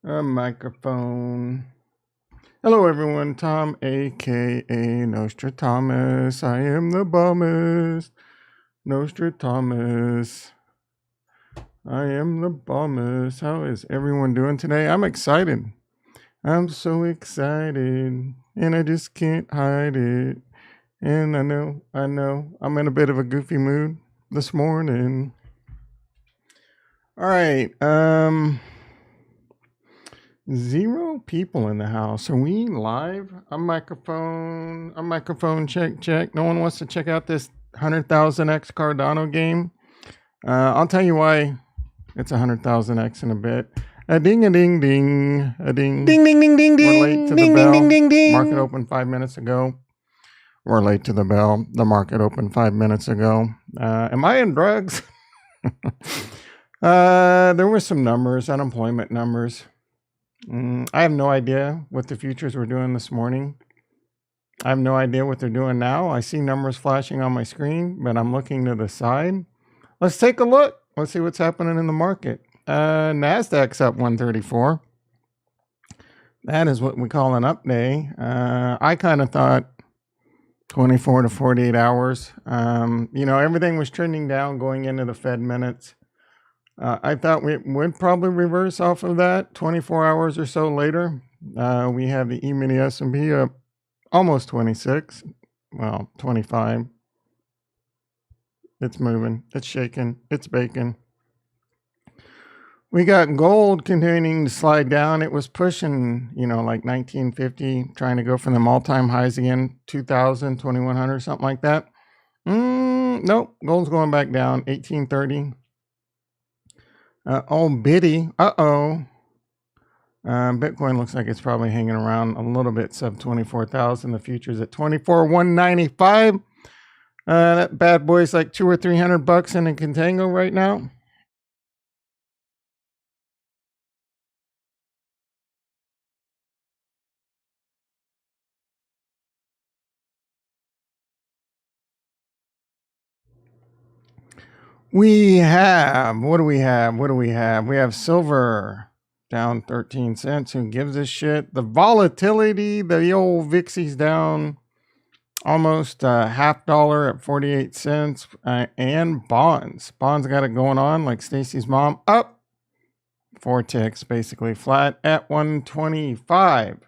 A microphone. Hello, everyone. Tom, aka Nostradamus. I am the bummest. Nostradamus. I am the bummest. How is everyone doing today? I'm excited. I'm so excited, and I just can't hide it. And I know, I'm in a bit of a goofy mood this morning. All right. 0 people in the house. Are we live? A microphone check. No one wants to check out this 100,000x Cardano game. I'll tell you why it's 100,000x in a bit. A ding, a ding, ding, a ding. Ding, ding, ding, ding, ding. We're late to the bell. Ding, ding, ding. Market opened 5 minutes ago. We're late to the bell. The market opened 5 minutes ago. Am I in drugs? There were some numbers, unemployment numbers. I have no idea what the futures were doing this morning. I have no idea what they're doing now. I see numbers flashing on my screen, but I'm looking to the side. Let's take a look. Let's see what's happening in the market. NASDAQ's up 134. That is what we call an up day. I kind of thought 24 to 48 hours. Everything was trending down going into the Fed minutes. I thought we would probably reverse off of that 24 hours or so later. We have the E-mini S&P up almost 26, well, 25. It's moving, it's shaking, it's baking. We got gold continuing to slide down. It was pushing, like 1950, trying to go for them all-time highs again, 2,000, 2,100, something like that. Nope, gold's going back down, 1830. Biddy. Bitcoin looks like it's probably hanging around a little bit sub 24,000. The future's at 24,195. That bad boy's like $200 or $300 in a contango right now. What do we have? We have silver down 13 cents. Who gives a shit? The volatility, the old VIX's down almost $0.50 at 48 cents. And bonds got it going on, like Stacy's mom, up 4 ticks, basically flat at 125.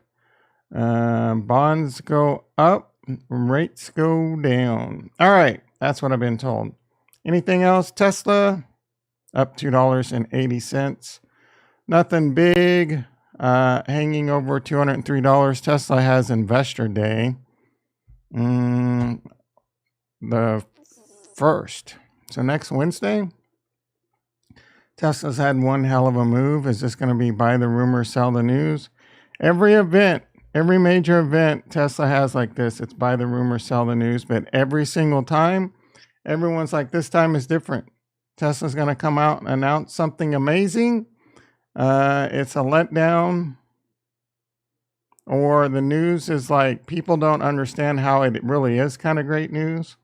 Bonds go up, rates go down. All right, that's what I've been told. Anything else? Tesla up $2.80. Nothing big. Hanging over $203. Tesla has Investor Day. The 1st. So next Wednesday. Tesla's had one hell of a move. Is this going to be buy the rumor, sell the news? Every major event Tesla has like this, it's buy the rumor, sell the news. But every single time, everyone's like, this time is different. Tesla's going to come out and announce something amazing. It's a letdown. Or the news is like, people don't understand how it really is kind of great news.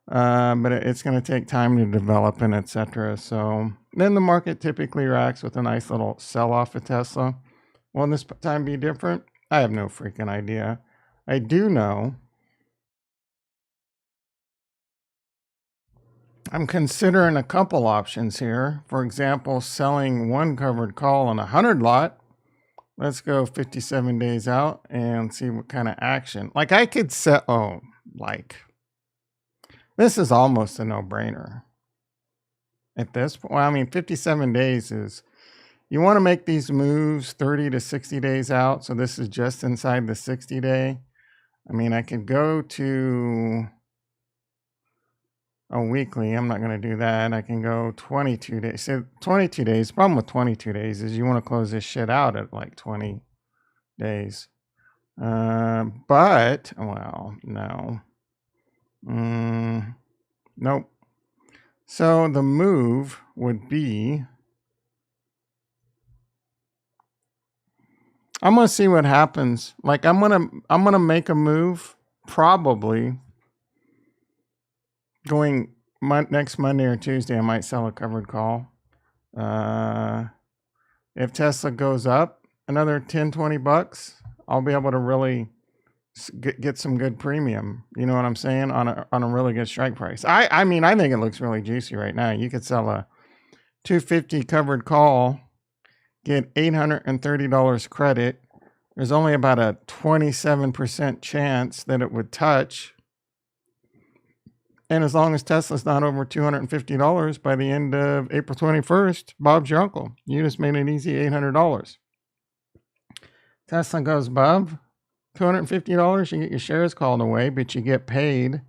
But it's going to take time to develop and etc. So then the market typically reacts with a nice little sell-off of Tesla. Will this time be different? I have no freaking idea. I do know I'm considering a couple options here. For example, selling one covered call on a 100 lot. Let's go 57 days out and see what kind of action. Like I could set, this is almost a no-brainer. At this point, well, I mean, 57 days is, you want to make these moves 30 to 60 days out. So this is just inside the 60 day. I mean, I could go to a weekly. I'm not going to do that. I can go 22 days. So 22 days. The problem with 22 days is you want to close this shit out at like 20 days. But, well, no. Nope. So the move would be, I'm going to see what happens. Like I'm going to make a move probably going next Monday or Tuesday. I might sell a covered call. If Tesla goes up, another 10, 20 bucks, I'll be able to really get some good premium. You know what I'm saying? On a really good strike price. I mean, I think it looks really juicy right now. You could sell a 250 covered call, get $830 credit. There's only about a 27% chance that it would touch. And as long as Tesla's not over $250 by the end of April 21st, Bob's your uncle. You just made an easy $800. Tesla goes above $250, you get your shares called away, but you get paid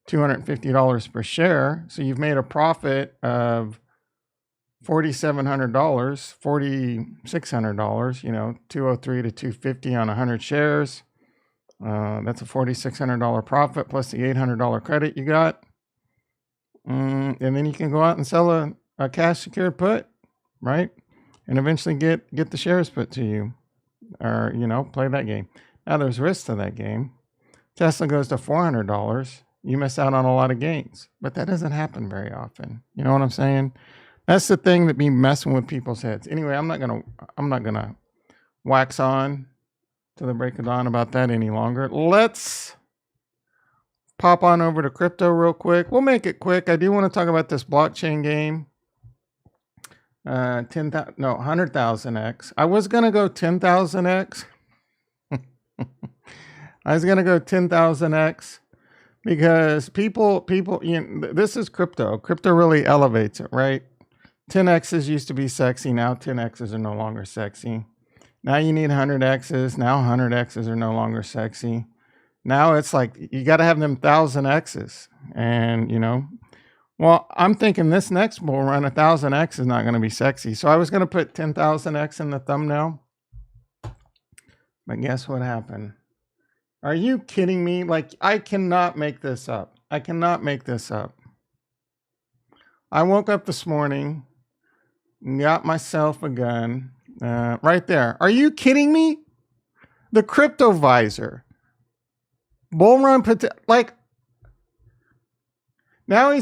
$250 per share. So you've made a profit of $4,700, $4,600, you know, 203 to 250 on 100 shares. That's a $4,600 profit plus the $800 credit you got. And then you can go out and sell a cash secured put, right? And eventually get the shares put to you, or, you know, play that game. Now there's risk to that game. Tesla goes to $400. You miss out on a lot of gains, but that doesn't happen very often. You know what I'm saying? That's the thing that be messing with people's heads. Anyway, I'm not gonna wax on to the break of dawn about that any longer. Let's pop on over to crypto real quick. We'll make it quick. I do want to talk about this blockchain game. 100,000x. I was gonna go 10,000x. I was gonna go 10,000x because people, you know, this is crypto. Crypto really elevates it, right? 10x's used to be sexy. Now 10x's are no longer sexy. Now you need 100x's. Now 100x's are no longer sexy. Now it's like you got to have them 1,000x's, and you know. Well, I'm thinking this next bull run, 1,000x is not going to be sexy. So I was going to put 10,000x in the thumbnail. But guess what happened? Are you kidding me? Like, I cannot make this up. I cannot make this up. I woke up this morning, got myself a gun, right there. Are you kidding me? The crypto visor. Bull run, like, now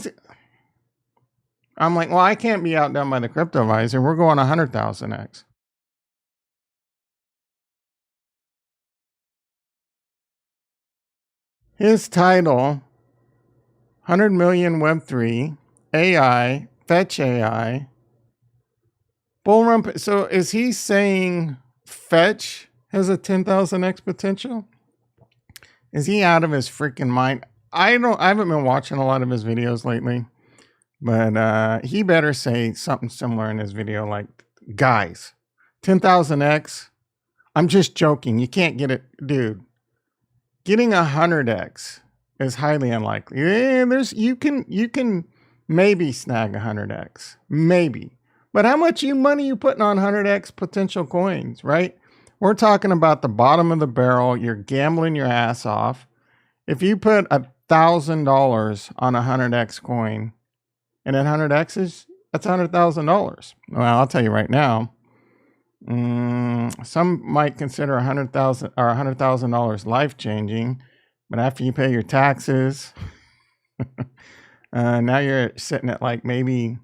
I'm like, well, I can't be outdone by the crypto visor. We're going 100,000x. His title, 100 million Web3, AI, fetch AI, bull run. So is he saying fetch has a 10,000x potential? Is he out of his freaking mind? I haven't been watching a lot of his videos lately, but he better say something similar in his video, like, guys, 10,000x. I'm just joking. You can't get it, dude. Getting 100x is highly unlikely. Yeah, you can maybe snag 100x, maybe. But how much money you putting on 100x potential coins, right? We're talking about the bottom of the barrel. You're gambling your ass off. If you put $1,000 on a 100x coin, and at 100x's, that's $100,000. Well, I'll tell you right now. Some might consider $100,000 life changing, but after you pay your taxes, now you're sitting at like maybe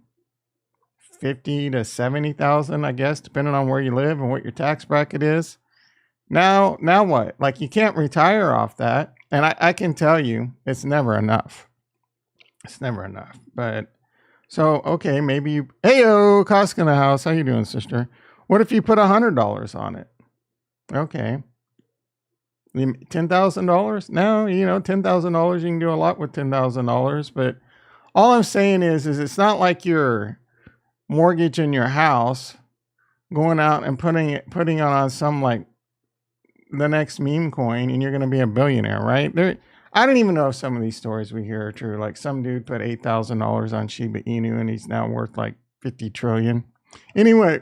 50 to 70,000, I guess, depending on where you live and what your tax bracket is. Now what? Like, you can't retire off that, and I can tell you, it's never enough. It's never enough. But so okay, maybe you. Heyo, Costco in the house. How you doing, sister? What if you put $100 on it? Okay. $10,000? No, you know, $10,000, you can do a lot with $10,000. But all I'm saying is it's not like you're mortgaging your house, going out and putting it on some, like, the next meme coin, and you're going to be a billionaire, right? I don't even know if some of these stories we hear are true. Like, some dude put $8,000 on Shiba Inu, and he's now worth like 50 trillion. Anyway,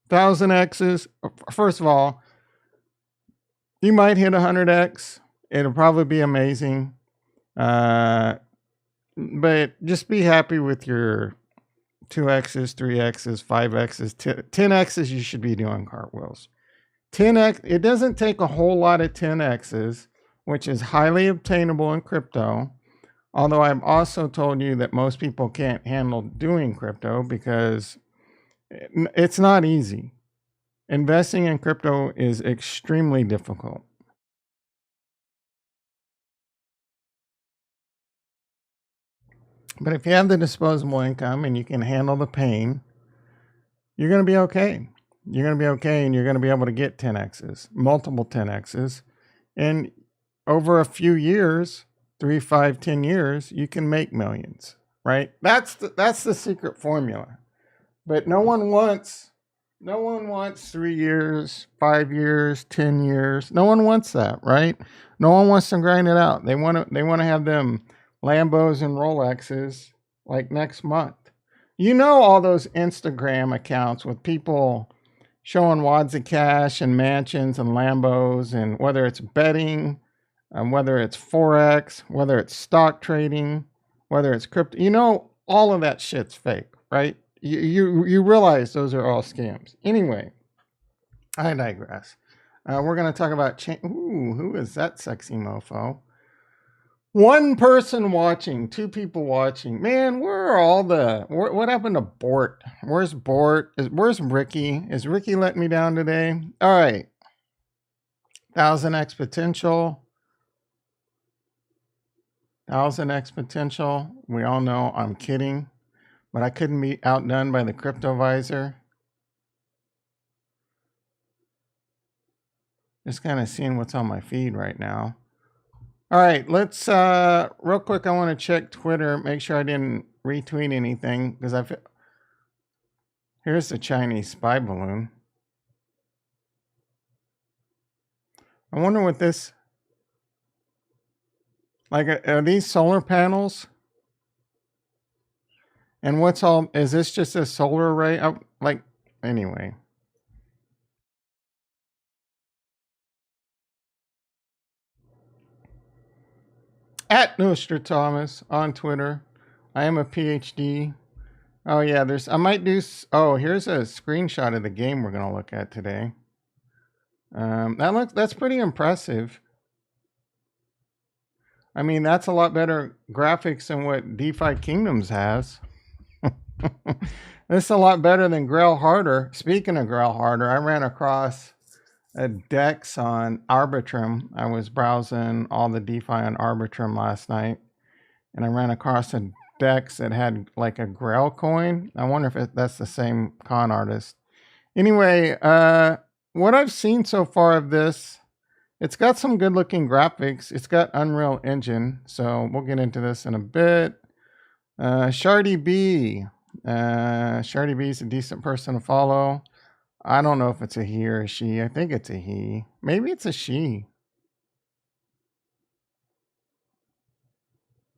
1,000x's. First of all, you might hit 100x. It'll probably be amazing. But just be happy with your 2x's, 3x's, 5x's, 10x's. You should be doing cartwheels. 10x. It doesn't take a whole lot of 10x's, which is highly obtainable in crypto. Although I've also told you that most people can't handle doing crypto because it's not easy. Investing in crypto is extremely difficult. But if you have the disposable income and you can handle the pain, you're going to be okay. You're going to be okay, and you're going to be able to get 10Xs, multiple 10Xs. And over a few years, 3, 5, 10 years, you can make millions, right? That's the secret formula. But no one wants 3 years, 5 years, 10 years. No one wants that, right? No one wants to grind it out. They want to have them Lambos and Rolexes like next month. You know, all those Instagram accounts with people showing wads of cash and mansions and Lambos, and whether it's betting, whether it's Forex, whether it's stock trading, whether it's crypto, you know, all of that shit's fake, right? You realize those are all scams. Anyway, I digress. We're going to talk about Ooh, who is that sexy mofo? One person watching, 2 people watching. Man, where are all what happened to Bort? Where's Bort? Where's Ricky? Is Ricky letting me down today? All right. 1000x potential. 1000x potential. We all know I'm kidding, but I couldn't be outdone by the crypto visor. Just kind of seeing what's on my feed right now. All right, let's real quick. I want to check Twitter, make sure I didn't retweet anything, because here's the Chinese spy balloon. I wonder what this, like, are these solar panels? And what's all, is this just a solar array? Like, anyway. At Nostradamus on Twitter. I am a PhD. Oh yeah, I might do, here's a screenshot of the game we're going to look at today. That's pretty impressive. I mean, that's a lot better graphics than what DeFi Kingdoms has. This is a lot better than Grail Harder. Speaking of Grail Harder, I ran across a DEX on Arbitrum. I was browsing all the DeFi on Arbitrum last night, and I ran across a DEX that had like a Grail coin. I wonder if that's the same con artist. Anyway, what I've seen so far of this, it's got some good looking graphics. It's got Unreal Engine, so we'll get into this in a bit. Shardy B. Shardy B is a decent person to follow. I don't know if it's a he or a she. I think it's a he. Maybe it's a she.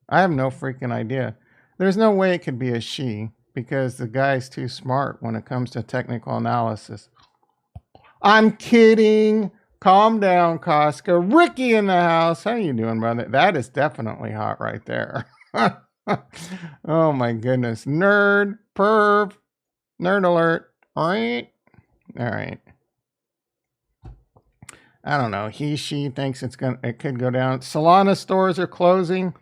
I have no freaking idea. There's no way it could be a she, because the guy's too smart when it comes to technical analysis. I'm kidding. Calm down, Casca. Ricky in the house. How you doing, brother? That is definitely hot right there. Oh my goodness. Nerd. Perv. Nerd alert. All right. All right. I don't know. He, she thinks it could go down. Solana stores are closing.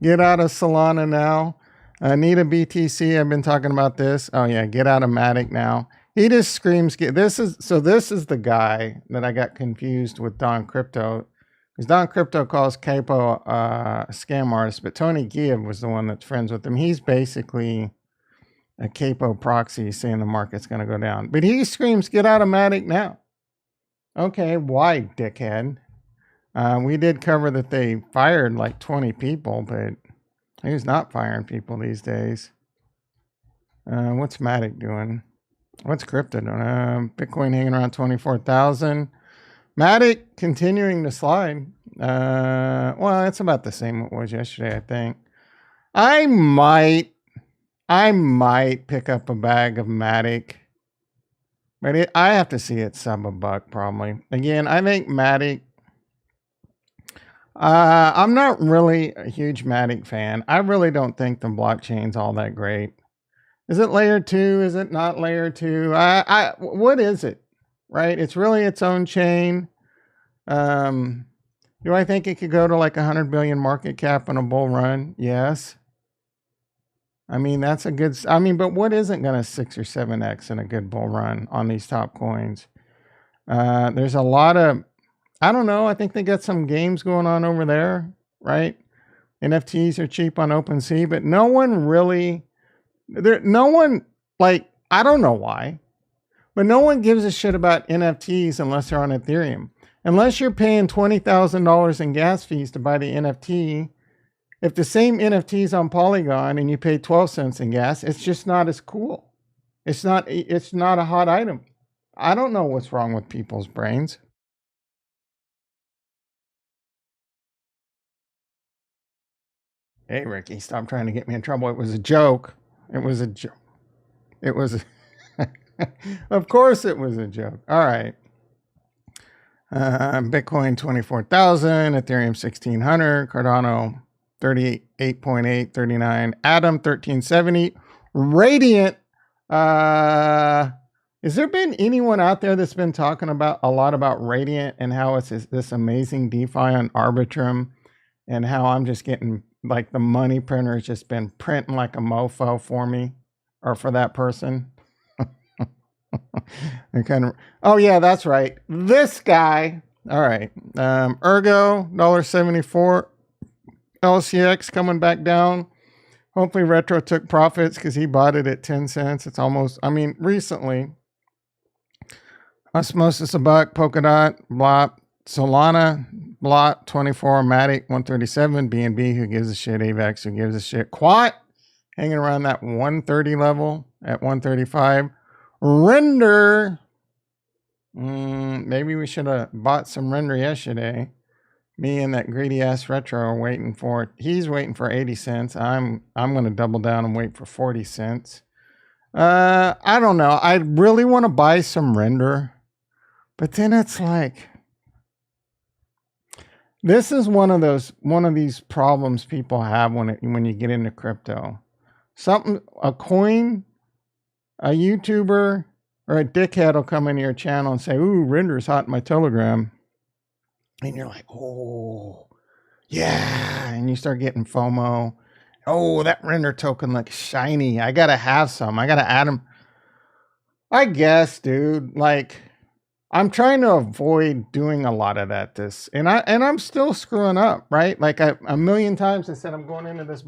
Get out of Solana now. Anita BTC, I've been talking about this. Oh yeah, get out of Matic now. He just screams. This is the guy that I got confused with Don Crypto, because Don Crypto calls Capo a scam artist, but Tony Gibb was the one that's friends with him. He's basically a Capo proxy saying the market's going to go down, but he screams, "Get out of Matic now." Okay, why, dickhead? We did cover that they fired like 20 people, but who's not firing people these days? What's Matic doing? What's crypto doing? Bitcoin hanging around 24,000. Matic continuing to slide. Well, it's about the same it was yesterday, I think. I might pick up a bag of Matic, but I have to see it sub $1 probably. Again, I think Matic, I'm not really a huge Matic fan. I really don't think the blockchain's all that great. Is it layer 2? Is it not layer 2? What is it? Right? It's really its own chain. Do I think it could go to like 100 billion market cap on a bull run? Yes. I mean, that's a good, I mean, but what isn't going to 6 or 7x in a good bull run on these top coins? There's a lot of, I don't know. I think they got some games going on over there, right? NFTs are cheap on OpenSea, but no one really, no one, like, I don't know why, but no one gives a shit about NFTs unless they're on Ethereum. Unless you're paying $20,000 in gas fees to buy the NFT, if the same NFT is on Polygon and you pay 12 cents in gas, it's just not as cool. It's not a hot item. I don't know what's wrong with people's brains. Hey, Ricky, stop trying to get me in trouble. It was a joke. It was a joke. It was, of course it was a joke. All right. Bitcoin 24,000, Ethereum 1,600, Cardano 38.8, 39, Atom 1370, Radiant. Has there been anyone out there that's been talking about a lot about Radiant and how it's this amazing DeFi on Arbitrum, and how I'm just getting, like, the money printer has just been printing like a mofo for me or for that person? Oh yeah, that's right. This guy. All right. Ergo, $1.74. LCX coming back down. Hopefully Retro took profits because he bought it at 10 cents. It's almost, I mean, recently. Osmosis a buck, Polkadot, Blop, Solana, Blot, 24, Matic, 137, BNB, who gives a shit, AVAX, who gives a shit, Quant, hanging around that 130 level at 135. Render, maybe we should have bought some Render yesterday. Me and that greedy ass Retro are waiting for it. He's waiting for 80 cents. I'm going to double down and wait for 40 cents. I don't know. I really want to buy some Render, but then it's like, this is one of these problems people have when you get into crypto. A coin, a YouTuber, or a dickhead will come into your channel and say, "Ooh, Render's hot in my Telegram." And you're like, "Oh, yeah." And you start getting FOMO. "Oh, that Render token looks shiny. I got to have some. I got to add them." I guess, dude, like, I'm trying to avoid doing a lot of that. And I'm still screwing up, right? Like, a million times I said I'm going into this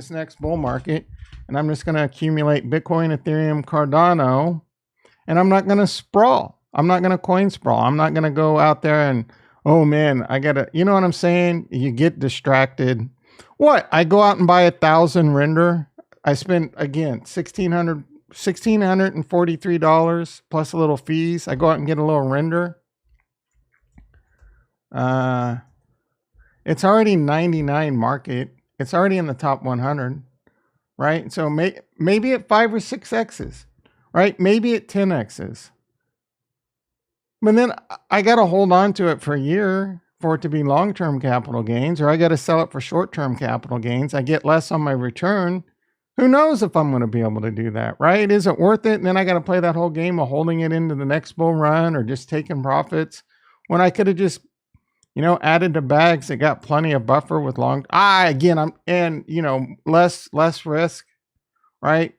next bull market, and I'm just going to accumulate Bitcoin, Ethereum, Cardano, and I'm not going to sprawl. I'm not going to coin sprawl. I'm not going to go out there and, oh man, I got to, you know what I'm saying? You get distracted. What? I go out and buy 1,000 Render. I spend, again, $1,643 plus a little fees. I go out and get a little Render. It's already 99 market. It's already in the top 100, right? So maybe at 5 or 6 X's, right? Maybe at 10 X's. But then I got to hold on to it for a year for it to be long-term capital gains, or I got to sell it for short-term capital gains. I get less on my return. Who knows if I'm going to be able to do that, right? Is it worth it? And then I got to play that whole game of holding it into the next bull run or just taking profits when I could have just, added to bags that got plenty of buffer with less risk, right?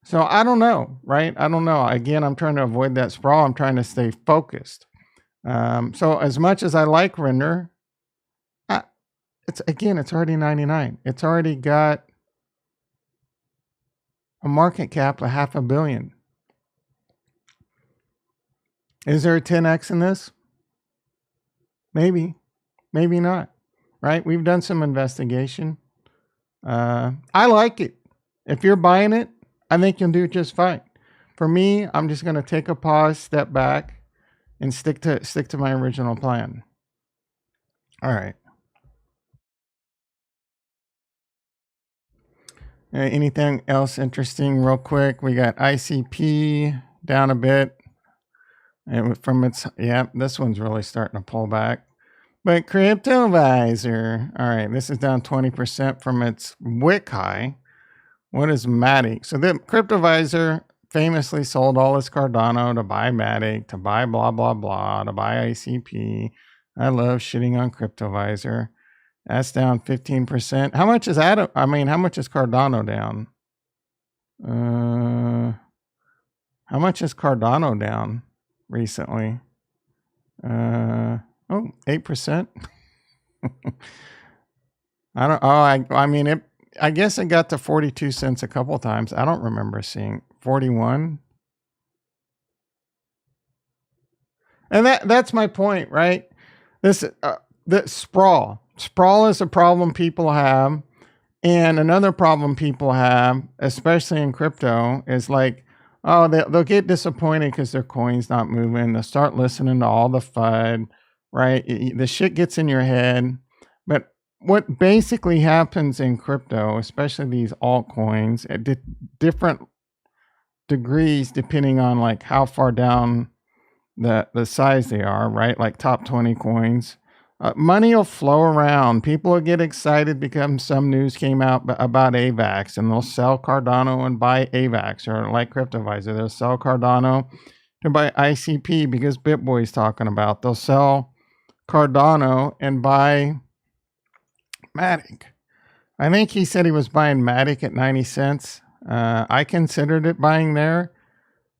So I don't know, right? I don't know. Again, I'm trying to avoid that sprawl. I'm trying to stay focused. So as much as I like Render, it's already 99. It's already got a market cap of $500 million. Is there a 10x in this? Maybe, maybe not, right? We've done some investigation. I like it. If you're buying it, I think you'll do just fine. For me, I'm just going to take a pause, step back, and stick to my original plan. All right. Anything else interesting real quick? We got ICP down a bit. This one's really starting to pull back. But CryptoVisor, all right, this is down 20% from its wick high. What is Matic? So the CryptoVisor famously sold all his Cardano to buy Matic, to buy blah, blah, blah, to buy ICP. I love shitting on CryptoVisor. That's down 15%. How much is that? I mean, how much is Cardano down? How much is Cardano down recently? 8%. I mean, I guess it got to 42 cents a couple times. I don't remember seeing 41. And that's my point, right? The sprawl is a problem people have. And another problem people have, especially in crypto, is like, oh, they'll get disappointed because their coin's not moving. They'll start listening to all the FUD, right? The shit gets in your head. But what basically happens in crypto, especially these altcoins, at different degrees, depending on like how far down the size they are, right? Like top 20 coins. Money will flow around. People will get excited because some news came out about AVAX, and they'll sell Cardano and buy AVAX, or like CryptoVisor, they'll sell Cardano to buy ICP because BitBoy's talking about. They'll sell Cardano and buy Matic. I think he said he was buying Matic at 90 cents. I considered it buying there,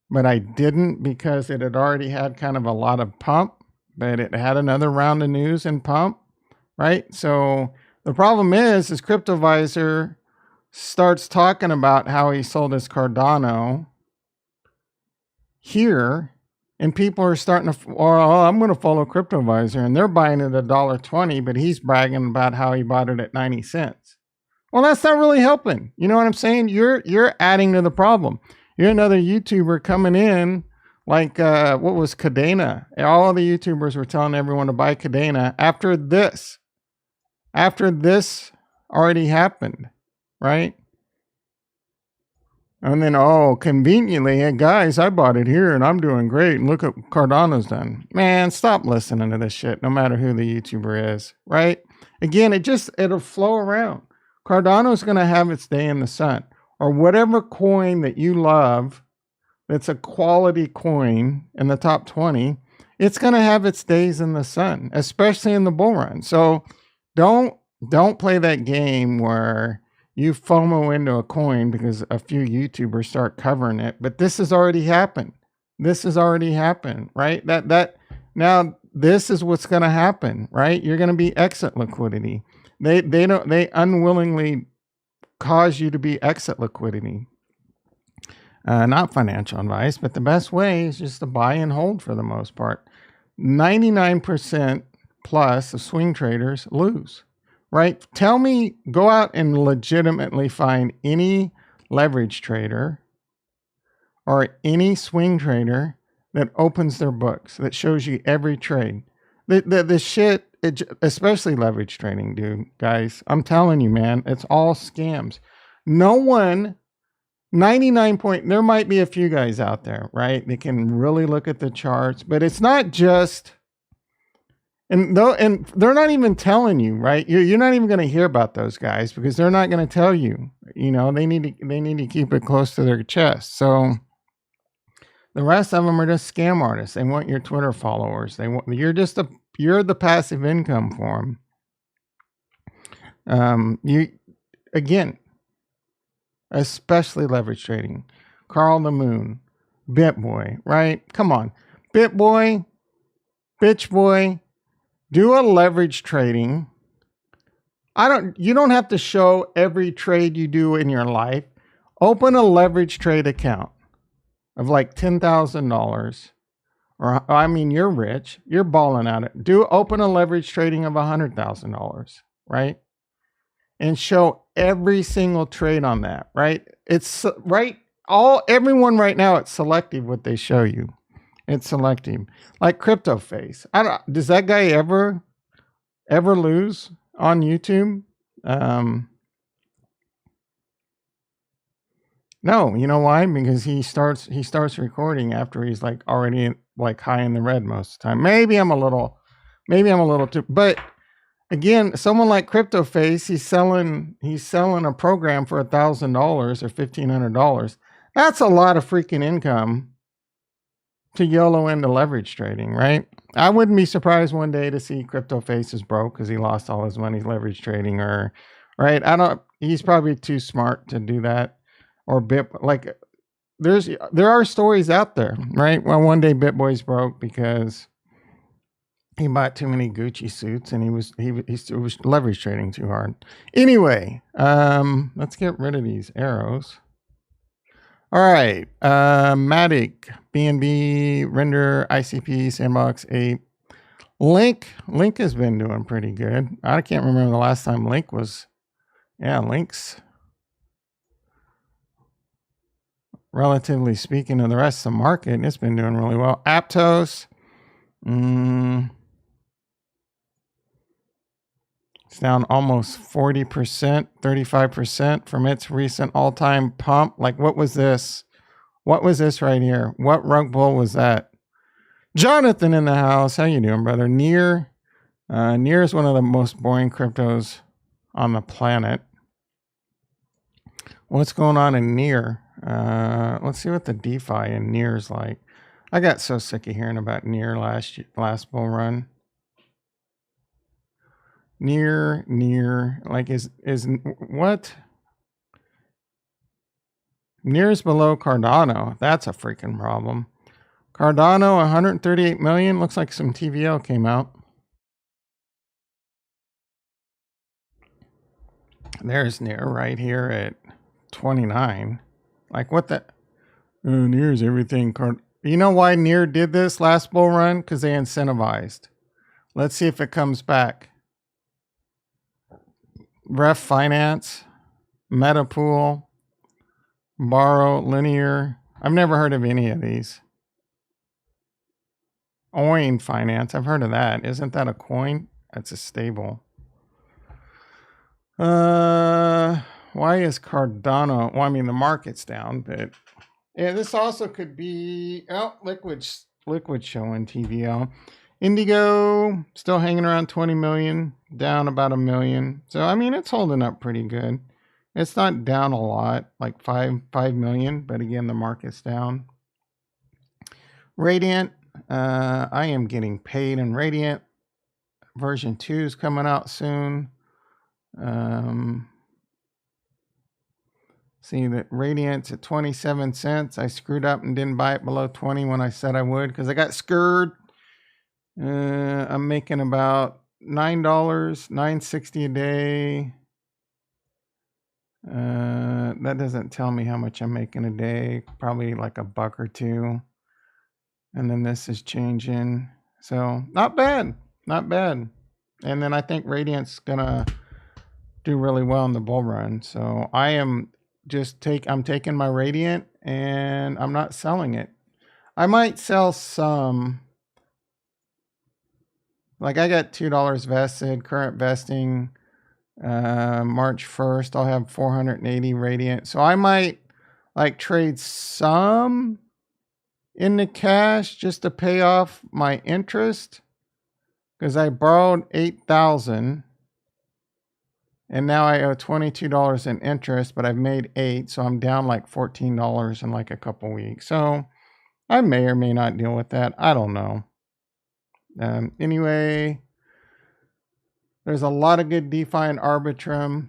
but I didn't because it had already had kind of a lot of pump. But it had another round of news and pump, right? So the problem is CryptoVisor starts talking about how he sold his Cardano here, and people are starting to, I'm going to follow CryptoVisor, and they're buying it at $1.20, but he's bragging about how he bought it at 90 cents. Well, that's not really helping. You know what I'm saying? You're adding to the problem. You're another YouTuber coming in. Like, what was Cardano? All the YouTubers were telling everyone to buy Cardano after this already happened, right? And then, conveniently, hey, guys, I bought it here and I'm doing great. And look at Cardano's done. Man, stop listening to this shit, no matter who the YouTuber is, right? Again, it'll flow around. Cardano's going to have its day in the sun, or whatever coin that you love. It's a quality coin in the top 20. It's going to have its days in the sun, especially in the bull run. So don't play that game where you FOMO into a coin because a few YouTubers start covering it. But this has already happened. Right? Now this is what's going to happen, right? You're going to be exit liquidity. They unwillingly cause you to be exit liquidity. Not financial advice, but the best way is just to buy and hold for the most part. 99% plus of swing traders lose, right? Tell me, go out and legitimately find any leverage trader or any swing trader that opens their books, that shows you every trade. The shit, especially leverage trading, dude, guys, I'm telling you, man, it's all scams. No one... 99 point, there might be a few guys out there, right? They can really look at the charts, but it's not just, and they're not even telling you, right? You're not even going to hear about those guys because they're not going to tell you. You know, they need to keep it close to their chest. So the rest of them are just scam artists. They want your Twitter followers. You're the passive income for them. Again, especially leverage trading. Carl the Moon, BitBoy, right? Come on. BitBoy, Bitch Boy, do a leverage trading. You don't have to show every trade you do in your life. Open a leverage trade account of like $10,000. Or, I mean, you're rich. You're balling at it. Open a leverage trading of $100,000, right? And show every single trade on that, right? It's right. Everyone right now, it's selective what they show you. It's selective. Like Crypto Face. Does that guy ever lose on YouTube? No, you know why? Because he starts recording after he's like already like high in the red most of the time. Maybe I'm a little too, but again, someone like Crypto Face, he's selling a program for $1,000 or $1,500. That's a lot of freaking income to YOLO into leverage trading, right? I wouldn't be surprised one day to see Crypto Faces broke because he lost all his money leverage trading, or right. He's probably too smart to do that. Or like there are stories out there, right? Well, one day BitBoy's broke because he bought too many Gucci suits and he was leverage trading too hard. Anyway, let's get rid of these arrows. All right, Matic, BNB, Render, ICP, Sandbox 8. Link has been doing pretty good. I can't remember the last time Link was. Yeah, Link's, relatively speaking to the rest of the market, it's been doing really well. Aptos, it's down almost 40%, 35% from its recent all-time pump. Like, what was this? What was this right here? What rug pull was that? Jonathan in the house. How you doing, brother? Near is one of the most boring cryptos on the planet. What's going on in Near? Let's see what the DeFi in Near is like. I got so sick of hearing about Near last bull run. Near, like is what? Near's below Cardano. That's a freaking problem. Cardano, 138 million. Looks like some TVL came out. There's Near right here at 29. Like what the? Near's everything. You know why Near did this last bull run? Because they incentivized. Let's see if it comes back. Ref Finance, Metapool, Borrow, Linear. I've never heard of any of these. Oin Finance, I've heard of that. Isn't that a coin? That's a stable. Why is Cardano? Well, I mean, the market's down, but yeah, this also could be liquid showing TVL. Indigo still hanging around 20 million, down about 1 million. So I mean, it's holding up pretty good. It's not down a lot, like 5 million, but again, the market's down. Radiant, I am getting paid in Radiant. Version 2 is coming out soon. See that Radiant's at 27 cents. I screwed up and didn't buy it below 20 when I said I would because I got scared. I'm making about $9, $9.60 a day. That doesn't tell me how much I'm making a day. Probably like $1 or $2. And then this is changing. So not bad. Not bad. And then I think Radiant's gonna do really well in the bull run. So I am I'm taking my Radiant and I'm not selling it. I might sell some. Like I got $2 vested, current vesting, March 1st. I'll have 480 Radiant. So I might like trade some into cash just to pay off my interest. Because I borrowed $8,000 and now I owe $22 in interest, but I've made $8, so I'm down like $14 in like a couple weeks. So I may or may not deal with that. I don't know. Anyway, there's a lot of good DeFi in Arbitrum.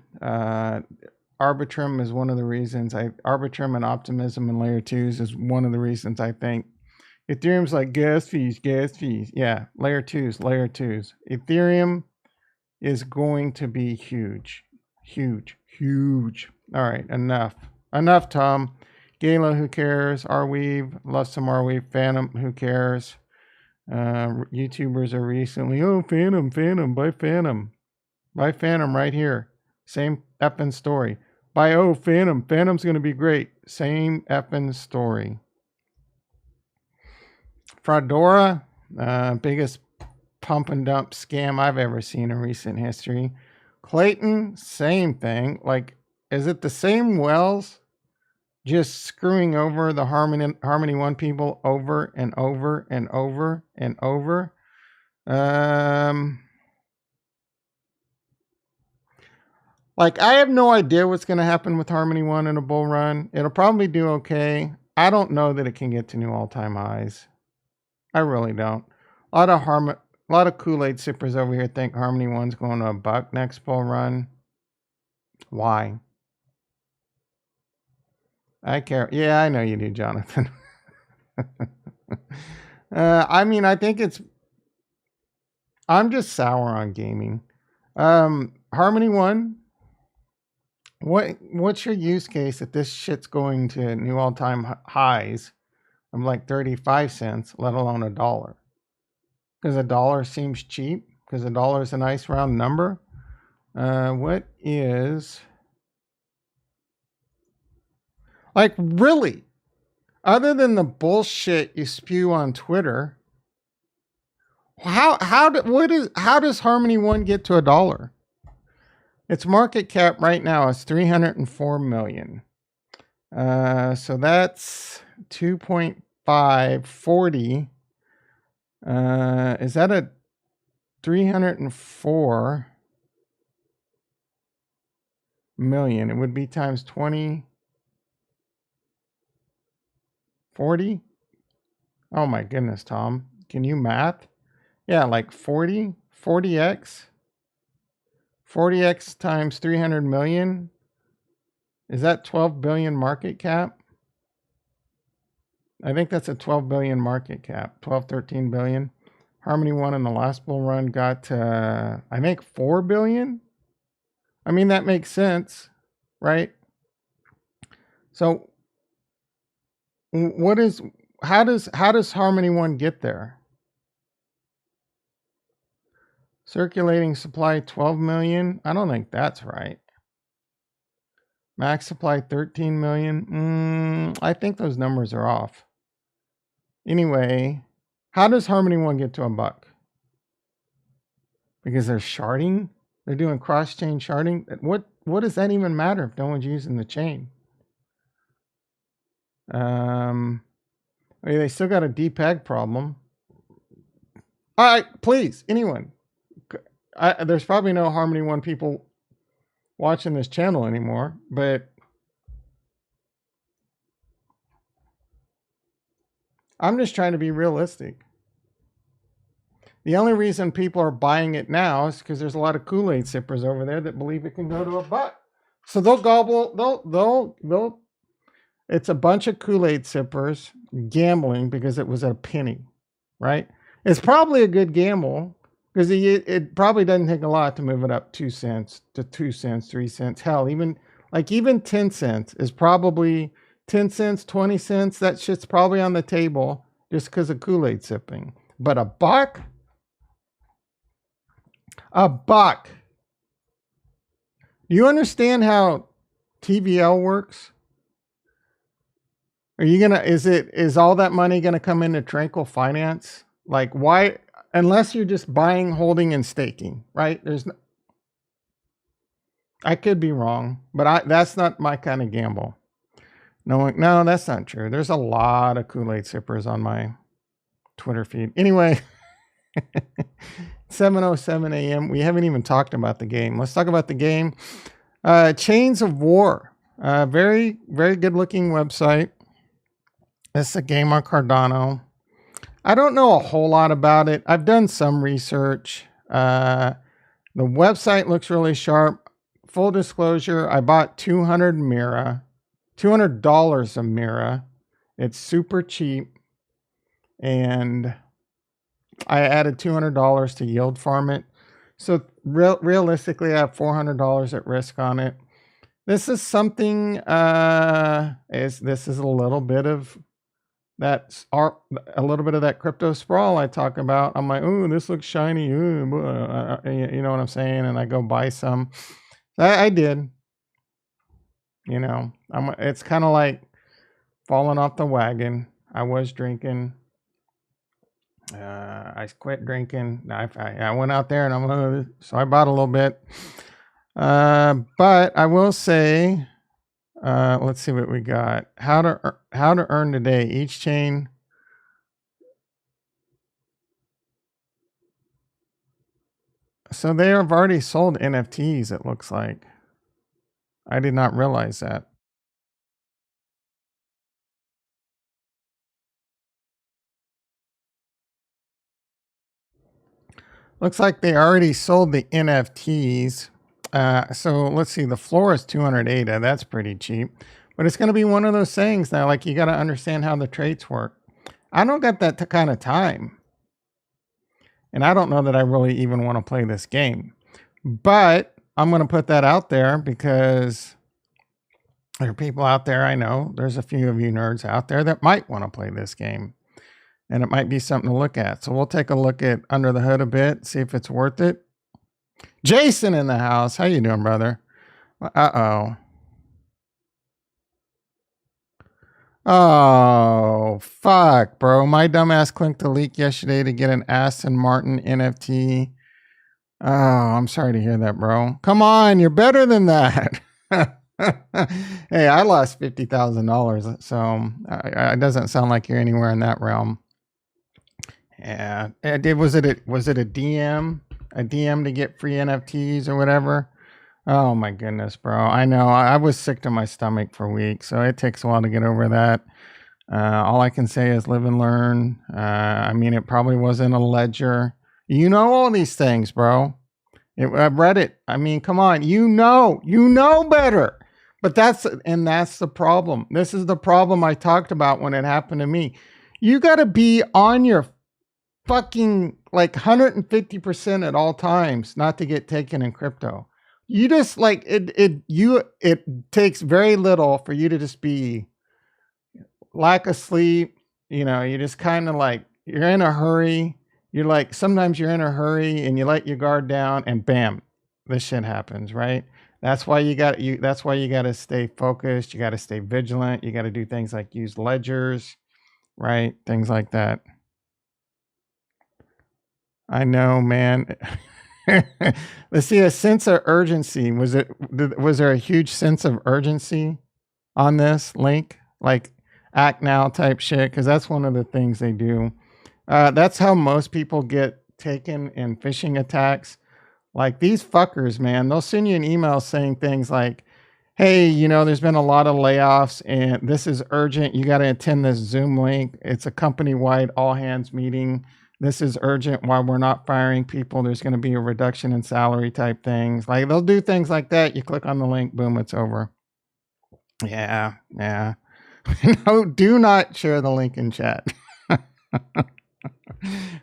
Arbitrum is one of the reasons Arbitrum and Optimism and Layer 2s is one of the reasons I think Ethereum's like gas fees. Yeah, Layer 2s. Ethereum is going to be huge. All right, enough, Tom. Gala, who cares? Arweave, love some Arweave. Phantom, who cares? YouTubers are recently, Phantom, buy Phantom right here. Same effing story. Buy Phantom's gonna be great. Same effing story. Fraudora, biggest pump and dump scam I've ever seen in recent history. Clayton, same thing. Like, is it the same wells just screwing over the Harmony One people over and over and over and over? Like, I have no idea what's going to happen with Harmony One in a bull run. It'll probably do okay. I don't know that it can get to new all-time highs. I really don't. A lot of Kool-Aid sippers over here think Harmony One's going to $1 next bull run. Why? I care. Yeah, I know you do, Jonathan. I mean, I think I'm just sour on gaming. Harmony One, what's your use case if this shit's going to new all-time highs of like 35 cents, let alone $1? Because $1 seems cheap, because $1 is a nice round number. What is, like, really, other than the bullshit you spew on Twitter, how does Harmony One get to $1? Its market cap right now is 304 million. So that's 2.540. Is that a 304 million? It would be times 20, 40. Oh my goodness, Tom. Can you math? Yeah, like 40x. 40x times 300 million. Is that 12 billion market cap? I think that's a 12 billion market cap. 12, 13 billion. Harmony One in the last bull run got to, I think, 4 billion. I mean, that makes sense, right? So how does Harmony One get there? Circulating supply 12 million. I don't think that's right. Max supply 13 million. I think those numbers are off. Anyway, how does Harmony One get to $1? Because they're sharding? They're doing cross-chain sharding? What does that even matter if no one's using the chain? They still got a depeg problem. All right, please, anyone. There's probably no Harmony One people watching this channel anymore, but I'm just trying to be realistic. The only reason people are buying it now is because there's a lot of Kool-Aid sippers over there that believe it can go to $1. So they'll gobble, it's a bunch of Kool-Aid sippers gambling because it was a penny, right? It's probably a good gamble because it probably doesn't take a lot to move it up 2 cents to 2 cents, 3 cents. Hell, even 10 cents is probably 10 cents, 20 cents. That shit's probably on the table just because of Kool-Aid sipping. But $1? $1. Do you understand how TVL works? Are you is all that money gonna come into Tranquil Finance? Like, why, unless you're just buying, holding, and staking, right? I could be wrong, but that's not my kind of gamble. No, that's not true. There's a lot of Kool-Aid sippers on my Twitter feed. Anyway, 7:07 a.m. We haven't even talked about the game. Let's talk about the game. Chains of War. Very, very good looking website. It's a game on Cardano. I don't know a whole lot about it. I've done some research. The website looks really sharp. Full disclosure, I bought 200 Mira. $200 of Mira. It's super cheap. And I added $200 to yield farm it. So realistically, I have $400 at risk on it. This is something, this is a little bit of that crypto sprawl I talk about. I'm like, ooh, this looks shiny. Ooh, you know what I'm saying? And I go buy some. I did. You know, it's kind of like falling off the wagon. I was drinking. I quit drinking. I went out there and so I bought a little bit. But I will say, let's see what we got. How to earn today. Each chain. So they have already sold NFTs, it looks like. I did not realize that. Looks like they already sold the NFTs. So let's see, the floor is 200 ADA. That's pretty cheap. But it's going to be one of those things that, like, you got to understand how the trades work. I don't got that kind of time. And I don't know that I really even want to play this game. But I'm going to put that out there because there are people out there I know. There's a few of you nerds out there that might want to play this game. And it might be something to look at. So we'll take a look at under the hood a bit, see if it's worth it. Jason in the house. How you doing, brother? Uh-oh. Oh, fuck, bro. My dumbass clicked the leak yesterday to get an Aston Martin NFT. Oh, I'm sorry to hear that, bro. Come on, you're better than that. Hey, I lost $50,000, so it doesn't sound like you're anywhere in that realm. Yeah, was it a DM? A DM to get free NFTs or whatever? Oh my goodness, bro. I know. I was sick to my stomach for weeks, so it takes a while to get over that. All I can say is live and learn. I mean, it probably wasn't a ledger. You know all these things, bro. I've read it. I mean, come on. You know better. But that's the problem. This is the problem I talked about when it happened to me. You got to be on your fucking like 150% at all times not to get taken in crypto. You just like it takes very little for you to just be lack of sleep. You know, you just kind of like, you're in a hurry. You're like, sometimes you're in a hurry and you let your guard down and bam, this shit happens, right? That's why you got to stay focused. You got to stay vigilant. You got to do things like use ledgers, right? Things like that. I know, man. Let's see, a sense of urgency. Was there a huge sense of urgency on this link? Like act now type shit? Because that's one of the things they do. That's how most people get taken in phishing attacks. Like these fuckers, man, they'll send you an email saying things like, hey, you know, there's been a lot of layoffs and this is urgent. You got to attend this Zoom link. It's a company-wide all hands meeting. This is urgent while we're not firing people. There's going to be a reduction in salary type things. Like they'll do things like that. You click on the link, boom, it's over. Yeah. No, do not share the link in chat.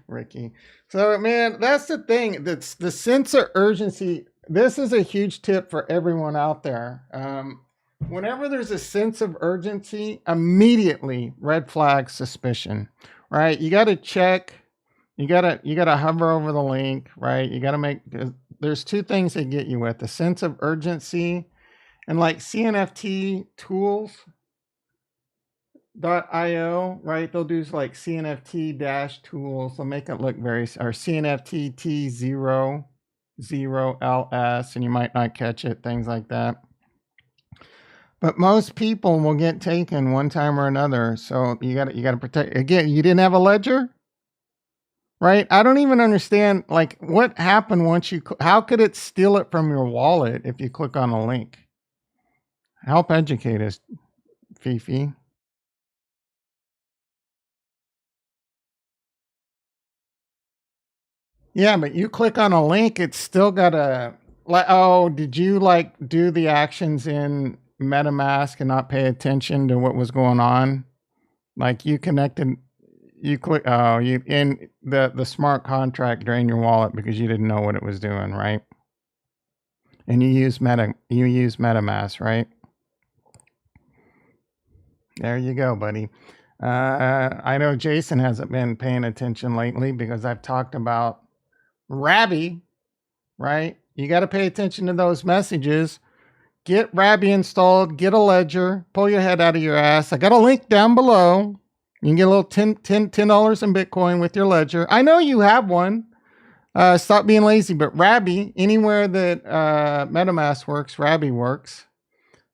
Ricky. So, man, that's the thing. That's the sense of urgency. This is a huge tip for everyone out there. Whenever there's a sense of urgency, immediately red flag suspicion, right? You got to check. You gotta hover over the link, right? You gotta make, there's two things they get you with, the sense of urgency and like CNFT tools.io, right? They'll do like CNFT dash tools. They'll make it look very, or CNFT T00LS, and you might not catch it, things like that. But most people will get taken one time or another. So you gotta protect, again, you didn't have a ledger? Right? I don't even understand, like, what happened once how could it steal it from your wallet if you click on a link? Help educate us, Fifi. Yeah, but you click on a link, it's still got a, like, oh, did you, like, do the actions in MetaMask and not pay attention to what was going on? Like, you connected... You click, you in the smart contract drained your wallet because you didn't know what it was doing, right? And you use MetaMask, right? There you go, buddy. I know Jason hasn't been paying attention lately because I've talked about Rabby, right? You got to pay attention to those messages. Get Rabby installed, get a ledger, pull your head out of your ass. I got a link down below. You can get a little $10 in Bitcoin with your ledger. I know you have one. Stop being lazy. But Rabby, anywhere that MetaMask works, Rabby works.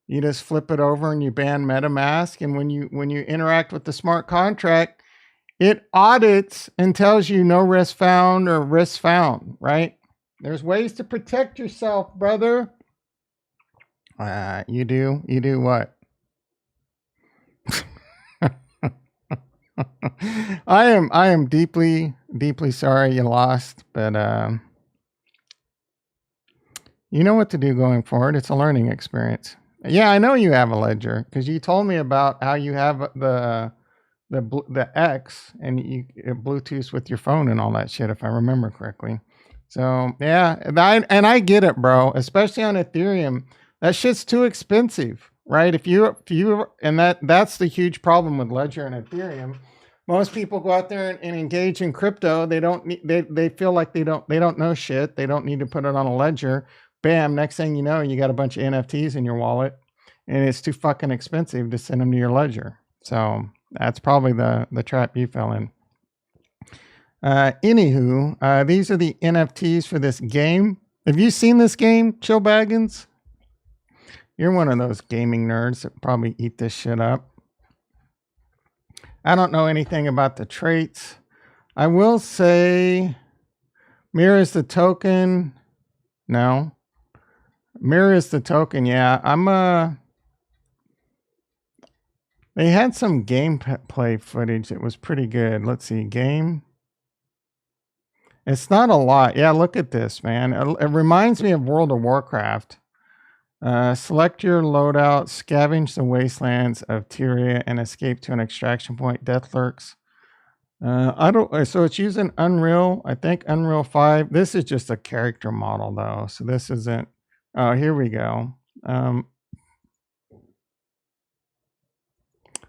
You just flip it over and you ban MetaMask. And when you interact with the smart contract, it audits and tells you no risk found or risk found, right? There's ways to protect yourself, brother. You do what? I am deeply deeply sorry you lost, but you know what to do going forward. It's a learning experience. Yeah, I know you have a ledger because you told me about how you have the X and you it Bluetooth with your phone and all that shit, if I remember correctly. So yeah, I get it, bro. Especially on Ethereum, that shit's too expensive, right? If you and that's the huge problem with Ledger and Ethereum. Most people go out there and engage in crypto. They don't need, they feel like they don't know shit. They don't need to put it on a ledger. Bam, next thing you know, you got a bunch of NFTs in your wallet, and it's too fucking expensive to send them to your ledger. So that's probably the trap you fell in. Anywho, these are the NFTs for this game. Have you seen this game, Chill Baggins? You're one of those gaming nerds that probably eat this shit up. I don't know anything about the traits. I will say mirror is the token. No. Mirror is the token. Yeah, they had some gameplay footage that was pretty good. Let's see, game. It's not a lot. Yeah, look at this, man. It reminds me of World of Warcraft. Select your loadout, scavenge the wastelands of Tyria, and escape to an extraction point. Death lurks. So it's using Unreal, I think Unreal 5. This is just a character model though. So this isn't, oh, here we go.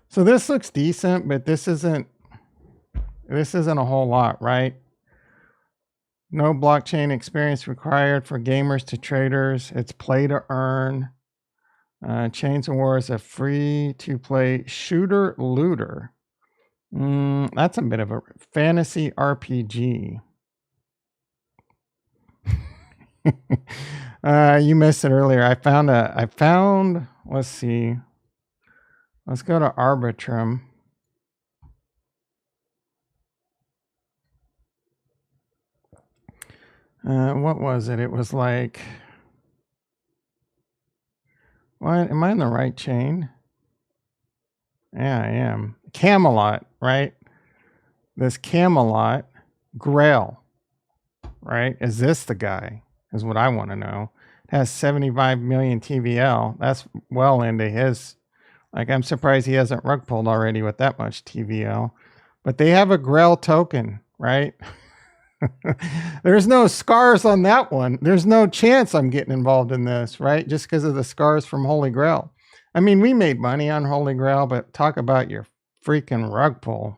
So this looks decent, but this isn't a whole lot, right? No blockchain experience required for gamers to traders. It's play to earn. Chains of War is a free-to-play shooter looter. That's a bit of a fantasy RPG. You missed it earlier. I found, let's see. Let's go to Arbitrum. What was it? It was like, what? Am I in the right chain? Yeah, I am. Camelot, right? This Camelot Grail, right? Is this the guy? Is what I want to know. It has 75 million TVL. That's well into his. Like, I'm surprised he hasn't rug pulled already with that much TVL. But they have a Grail token, right? There's no scars on that one. There's no chance I'm getting involved in this, right? Just because of the scars from Holy Grail. I mean, we made money on Holy Grail, but talk about your freaking rug pull.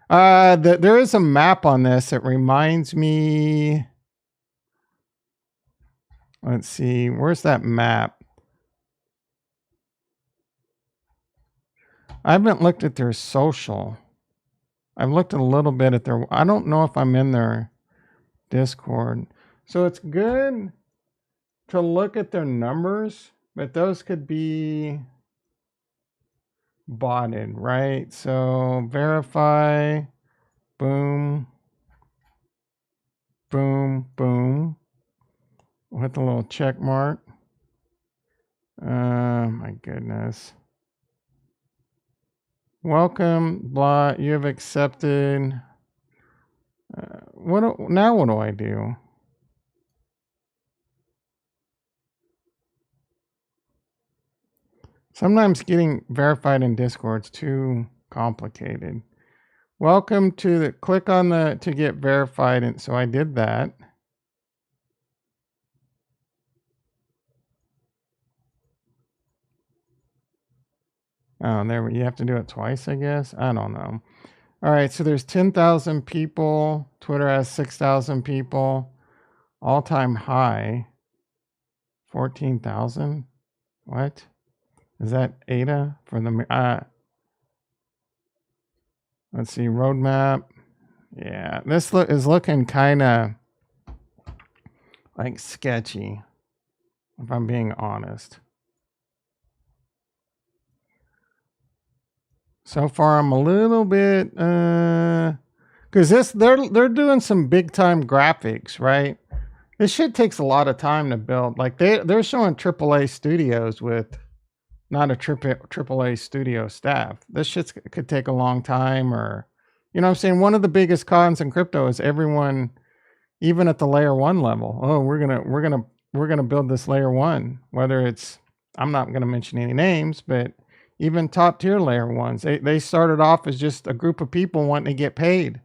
There is a map on this that reminds me. Let's see, where's that map? I haven't looked at their social. I've looked a little bit at their, I don't know if I'm in their Discord. So it's good to look at their numbers, but those could be botted, right? So verify, boom, boom, boom, with the little check mark. My goodness. Welcome, blah, you have accepted. What do I do? Sometimes getting verified in Discord's too complicated. Welcome to the, click on the, to get verified. And so I did that. Oh, there, you have to do it twice, I guess. I don't know. All right, so there's 10,000 people. Twitter has 6,000 people. All-time high, 14,000. What? Is that ADA for the... let's see, roadmap. Yeah, this is looking kind of like sketchy, if I'm being honest. So far, I'm a little bit, because they're doing some big time graphics, right? This shit takes a lot of time to build. Like they're showing AAA studios with not a AAA studio staff. This shit could take a long time, or You know what I'm saying? One of the biggest cons in crypto is everyone, even at the layer one level, oh, we're gonna build this layer one, whether it's, I'm not gonna mention any names, but even top tier layer ones, they started off as just a group of people wanting to get paid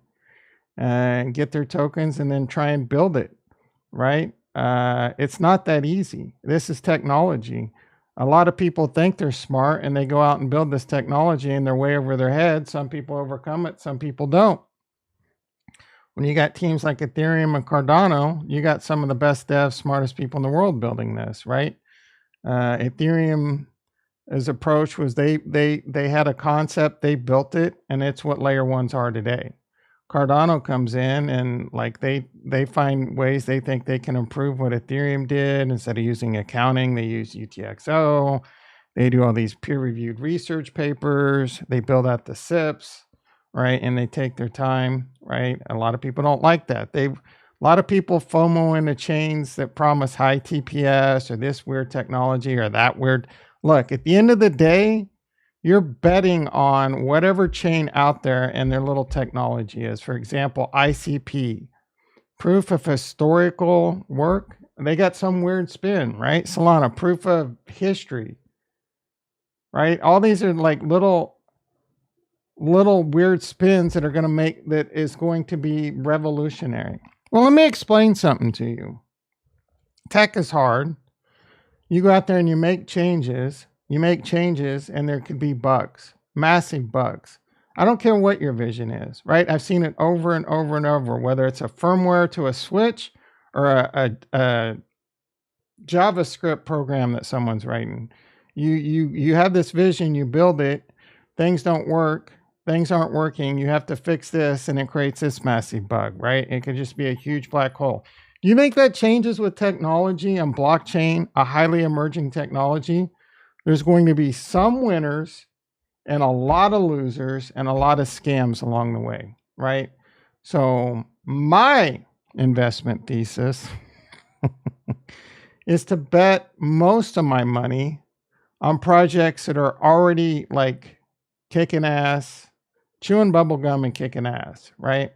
and get their tokens and then try and build it, right? It's not that easy. This is technology. A lot of people think they're smart and they go out and build this technology and they're way over their head. Some people overcome it, some people don't. When you got teams like Ethereum and Cardano, you got some of the best devs, smartest people in the world building this, right? Ethereum's approach was they had a concept, they built it, and it's what layer ones are today. Cardano comes in and like they find ways they think they can improve what Ethereum did. Instead of using accounting, they use UTXO. They do all these peer-reviewed research papers. They build out the SIPs, right? And they take their time, right? A lot of people don't like that. A lot of people FOMO into chains that promise high TPS or this weird technology or that weird. Look, at the end of the day, you're betting on whatever chain out there and their little technology is. For example, ICP, proof of historical work. They got some weird spin, right? Solana, proof of history, right? All these are like little weird spins that are going to make, that is going to be revolutionary. Well, let me explain something to you. Tech is hard. You go out there and you make changes and there could be bugs, massive bugs. I don't care what your vision is, right? I've seen it over and over and over, whether it's a firmware to a switch or a JavaScript program that someone's writing. You have this vision, you build it, things don't work, things aren't working, you have to fix this, and it creates this massive bug, right? It could just be a huge black hole. Do you think that changes with technology and blockchain, a highly emerging technology? There's going to be some winners and a lot of losers and a lot of scams along the way, right? So my investment thesis is to bet most of my money on projects that are already like kicking ass, chewing bubblegum and kicking ass, right?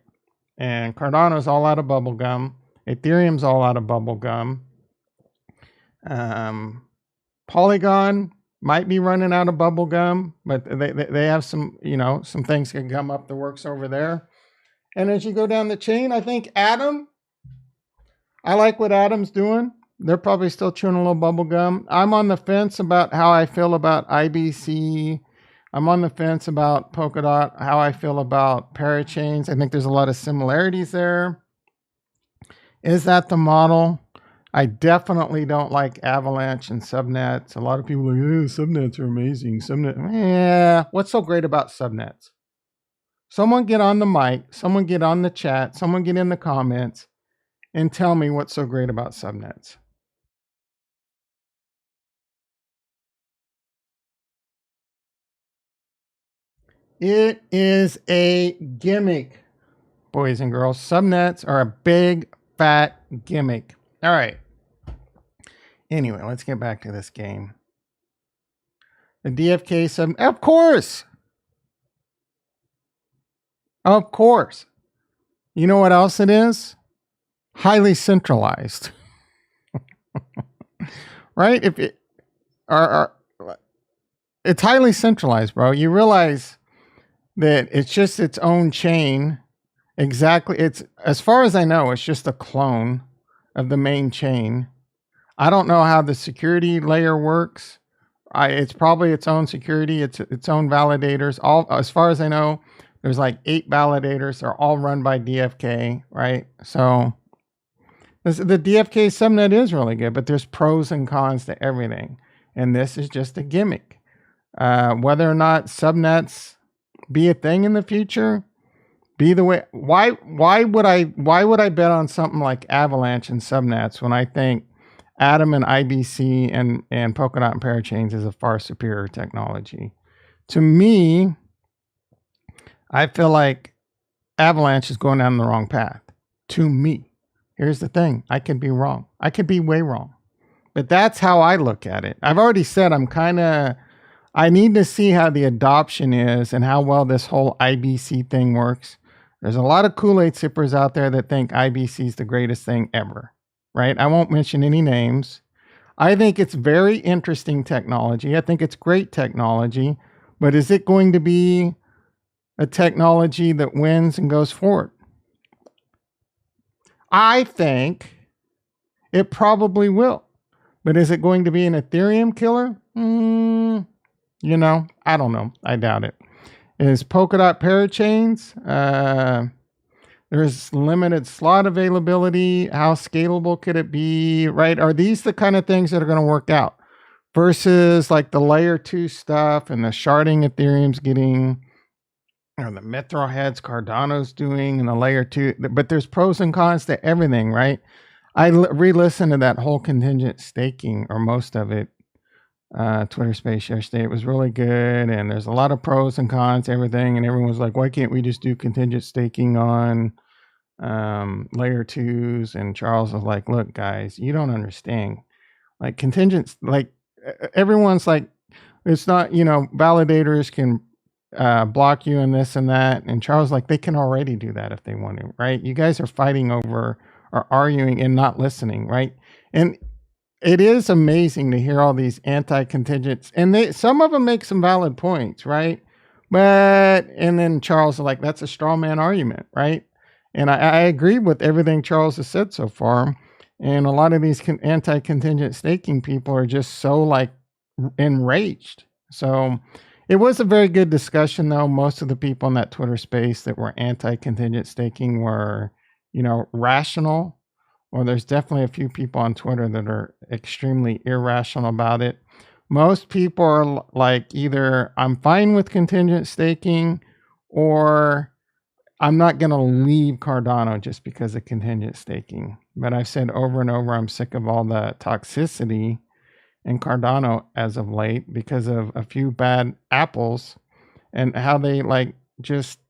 And Cardano's all out of bubblegum. Ethereum's all out of bubblegum. Polygon might be running out of bubblegum, but they have some, some things can come up the works over there. And as you go down the chain, I think Atom, I like what Atom's doing. They're probably still chewing a little bubblegum. I'm on the fence about how I feel about IBC. I'm on the fence about Polkadot, how I feel about parachains. I think there's a lot of similarities there. Is that the model? I definitely don't like Avalanche and subnets. A lot of people are like, subnets are amazing. What's so great about subnets? Someone get on the mic, someone get on the chat, someone get in the comments and tell me what's so great about subnets. It is a gimmick, boys and girls. Subnets are a big, fat gimmick. All right. Anyway, let's get back to this game. The DFK sub, of course. Of course. You know what else it is? Highly centralized. Right? If it it's highly centralized, bro. You realize that it's just its own chain. Exactly. It's, as far as I know, it's just a clone of the main chain. I don't know how the security layer works. It's probably its own security, its own validators. All, as far as I know, there's like 8 validators. They're all run by DFK, right? So the DFK subnet is really good, but there's pros and cons to everything. And this is just a gimmick. Whether or not subnets be a thing in the future, be the way. Why would I bet on something like Avalanche and subnets when I think Atom and IBC and Polkadot and Parachains is a far superior technology? To me, I feel like Avalanche is going down the wrong path. To me. Here's the thing. I could be wrong. I could be way wrong. But that's how I look at it. I've already said I need to see how the adoption is and how well this whole IBC thing works. There's a lot of Kool-Aid sippers out there that think IBC is the greatest thing ever, right? I won't mention any names. I think it's very interesting technology. I think it's great technology, but is it going to be a technology that wins and goes forward? I think it probably will, but is it going to be an Ethereum killer? You know, I don't know. I doubt it. Is Polkadot parachains? There's limited slot availability. How scalable could it be? Right? Are these the kind of things that are going to work out versus like the layer 2 stuff and the sharding Ethereum's getting, or the Mythril heads Cardano's doing and the layer 2? But there's pros and cons to everything, right? I re-listened to that whole contingent staking, or most of it, Twitter space yesterday. It was really good, and there's a lot of pros and cons to everything, and everyone was like, why can't we just do contingent staking on layer 2s? And Charles was like, look guys, you don't understand, like contingents, like everyone's like, it's not, you know, validators can block you and this and that, and Charles like, they can already do that if they want to, right? You guys are fighting over or arguing and not listening, right? And it is amazing to hear all these anti-contingents, and some of them make some valid points, right? But, and then Charles is like, that's a straw man argument, right? And I agree with everything Charles has said so far. And a lot of these anti-contingent staking people are just so like enraged. So it was a very good discussion though. Most of the people in that Twitter space that were anti-contingent staking were, you know, rational. Or there's definitely a few people on Twitter that are extremely irrational about it. Most people are like, either I'm fine with contingent staking, or I'm not going to leave Cardano just because of contingent staking. But I've said over and over, I'm sick of all the toxicity in Cardano as of late because of a few bad apples and how they like just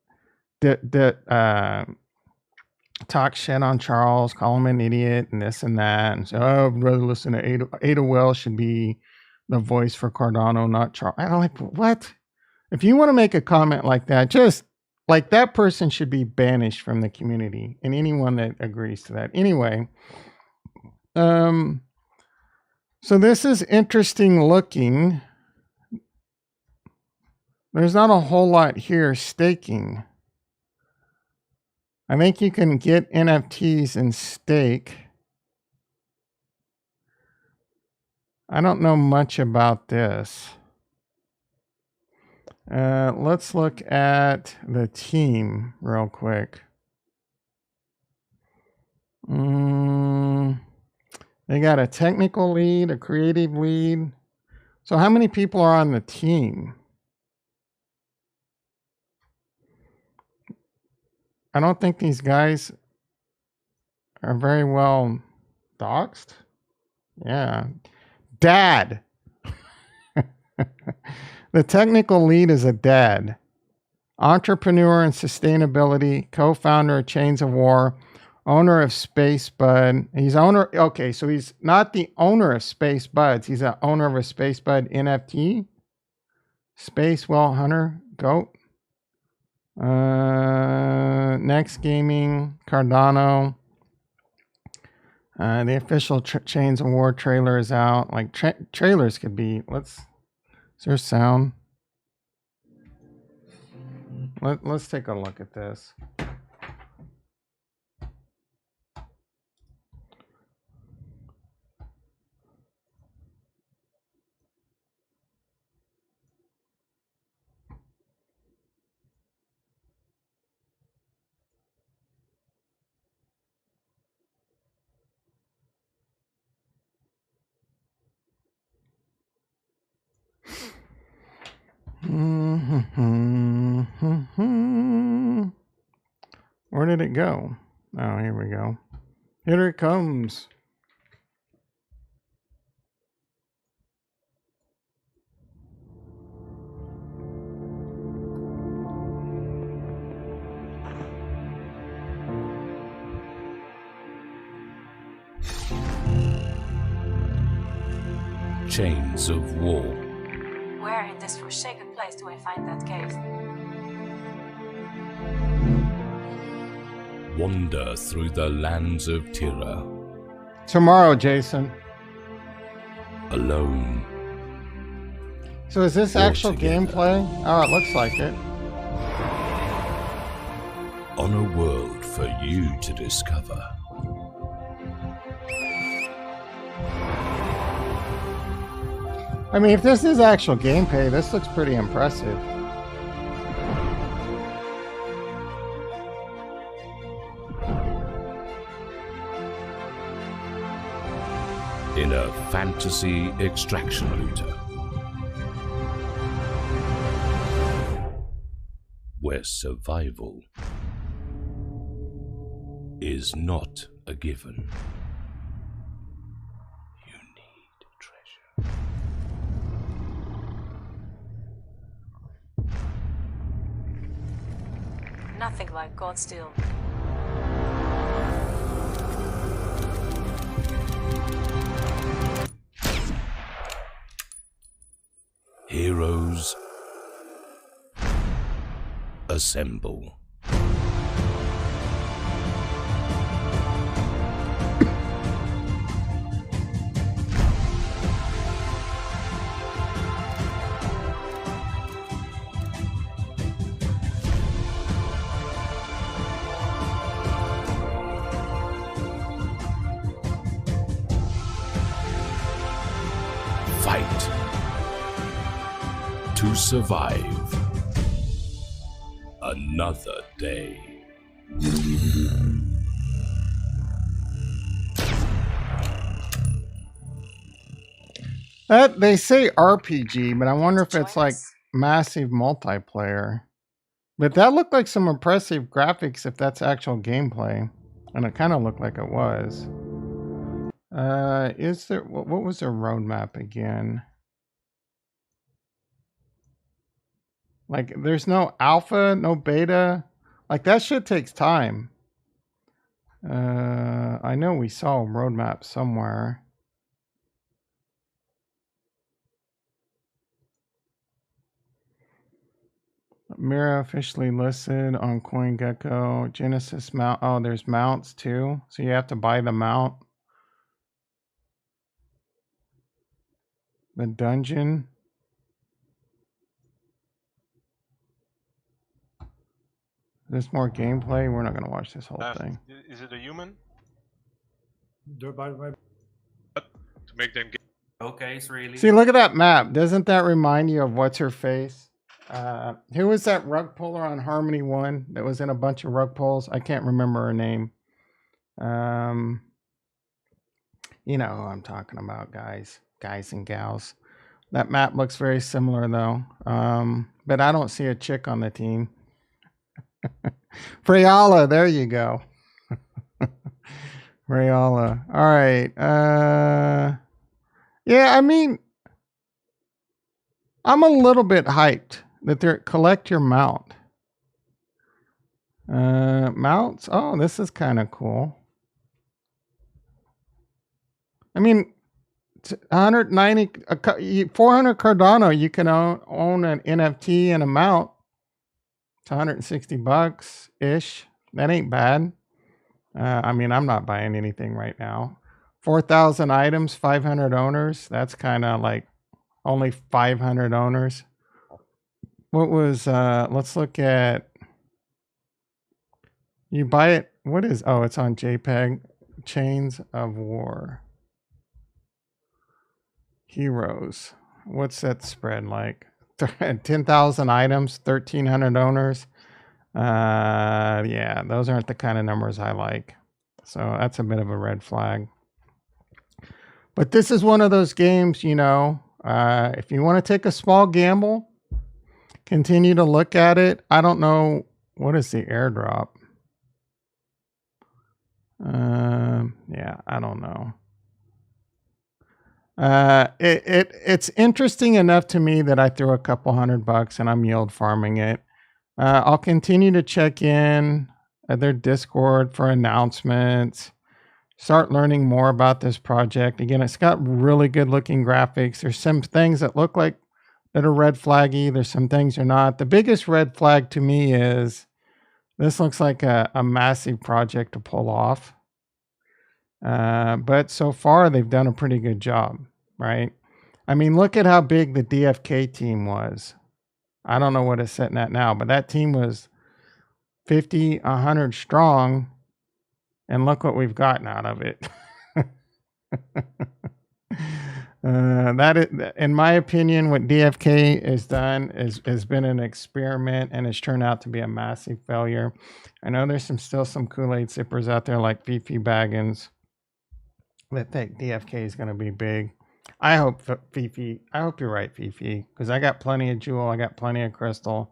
talk shit on Charles, call him an idiot and this and that, and say, oh, I'd rather listen to Ada Wells should be the voice for Cardano, not Charles. I'm like, what? If you want to make a comment like that, just like that person should be banished from the community, and anyone that agrees to that. Anyway, so this is interesting looking. There's not a whole lot here staking. I think you can get NFTs and stake. I don't know much about this. Let's look at the team real quick. They got a technical lead, a creative lead. So how many people are on the team? I don't think these guys are very well doxed. Yeah. Dad. The technical lead is a dad. Entrepreneur in sustainability, co-founder of Chains of War, owner of Space Bud. He's owner. Okay, so he's not the owner of Space Buds. He's the owner of a Space Bud NFT. Space Well Hunter, GOAT. Next Gaming, Cardano. The official Chains of War trailer is out. Like trailers could be. Is there sound? Let's take a look at this. Where did it go? Oh, here we go. Here it comes. Chains of War. Where in this forsaken place do I find that cave? Wander through the lands of Tira, Tomorrow, Jason. alone. So is this All actual together. gameplay? Oh, it looks like it. On a world for you to discover. I mean, if this is actual gameplay, this looks pretty impressive. In a fantasy extraction looter, where survival is not a given. You need treasure. Nothing like God Steel. Heroes assemble. Fight to survive another day. They say RPG, but I wonder if it's Join like us. massive multiplayer. But that looked like some impressive graphics if that's actual gameplay. And it kind of looked like it was. Is there, what was their roadmap again? Like, there's no alpha, no beta. Like, that shit takes time. I know we saw a roadmap somewhere. Mira officially listed on CoinGecko. Genesis mount. Oh, there's mounts too. So you have to buy the mount. The dungeon. There's more gameplay. We're not going to watch this whole thing. Is it a human? To make them get Okay, it's really. See, look at that map. Doesn't that remind you of what's her face? Who was that rug puller on Harmony 1 that was in a bunch of rug pulls? I can't remember her name. You know who I'm talking about, guys and gals. That map looks very similar though. But I don't see a chick on the team. Freyala, there you go. Freyala. All right. Yeah, I mean, I'm a little bit hyped that they're collect your mount. Mounts. Oh, this is kind of cool. I mean, 190, 400 Cardano, you can own an NFT and a mount. It's $160 ish. That ain't bad. I mean, I'm not buying anything right now. 4,000 items, 500 owners. That's kind of like only 500 owners. What was, let's look at, you buy it, what is, oh, it's on JPEG. Chains of War. Heroes. What's that spread like? 10,000 items, 1,300 owners. Yeah, those aren't the kind of numbers I like. So that's a bit of a red flag. But this is one of those games, you know, if you want to take a small gamble, continue to look at it. I don't know, what is the airdrop? Yeah, I don't know. It's interesting enough to me that I threw a couple $100 and I'm yield farming it. I'll continue to check in at their Discord for announcements. Start learning more about this project. Again, it's got really good looking graphics. There's some things that look like that are red flaggy. There's some things are not. The biggest red flag to me is This looks like a massive project to pull off. But so far, they've done a pretty good job, right? I mean, look at how big the DFK team was. I don't know what it's sitting at now, but that team was 50, 100 strong. And look what we've gotten out of it. That is, in my opinion, what DFK has done has been an experiment and has turned out to be a massive failure. I know there's still some Kool-Aid sippers out there like Fifi Baggins that think DFK is going to be big. I hope you're right, Fifi, because I got plenty of Jewel, I got plenty of Crystal.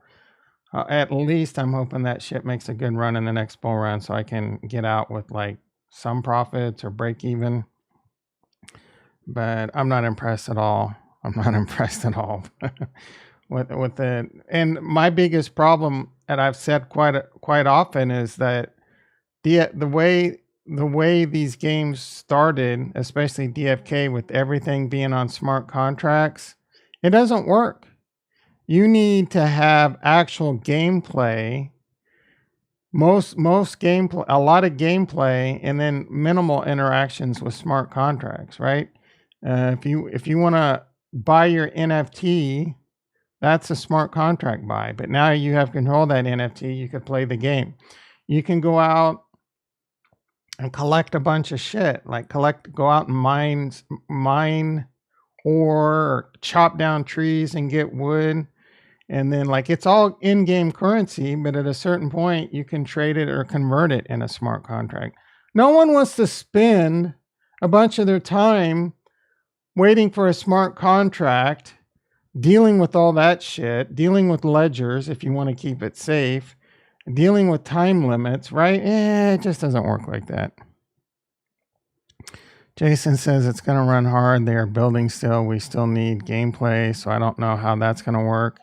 At least I'm hoping that shit makes a good run in the next bull run so I can get out with like some profits or break even. But I'm not impressed at all. I'm not impressed at all with it. And my biggest problem, and I've said quite often, is that the way these games started, especially DFK, with everything being on smart contracts, it doesn't work. You need to have actual gameplay, most gameplay, a lot of gameplay, and then minimal interactions with smart contracts, right? If you want to buy your NFT, that's a smart contract buy. But now you have control of that NFT. You could play the game. You can go out and collect a bunch of shit, like go out and mine or chop down trees and get wood. And then like it's all in-game currency, but at a certain point you can trade it or convert it in a smart contract. No one wants to spend a bunch of their time waiting for a smart contract, dealing with all that shit, dealing with ledgers if you want to keep it safe, dealing with time limits, right? It just doesn't work like that. Jason says it's going to run hard. They are building still. We still need gameplay, so I don't know how that's going to work.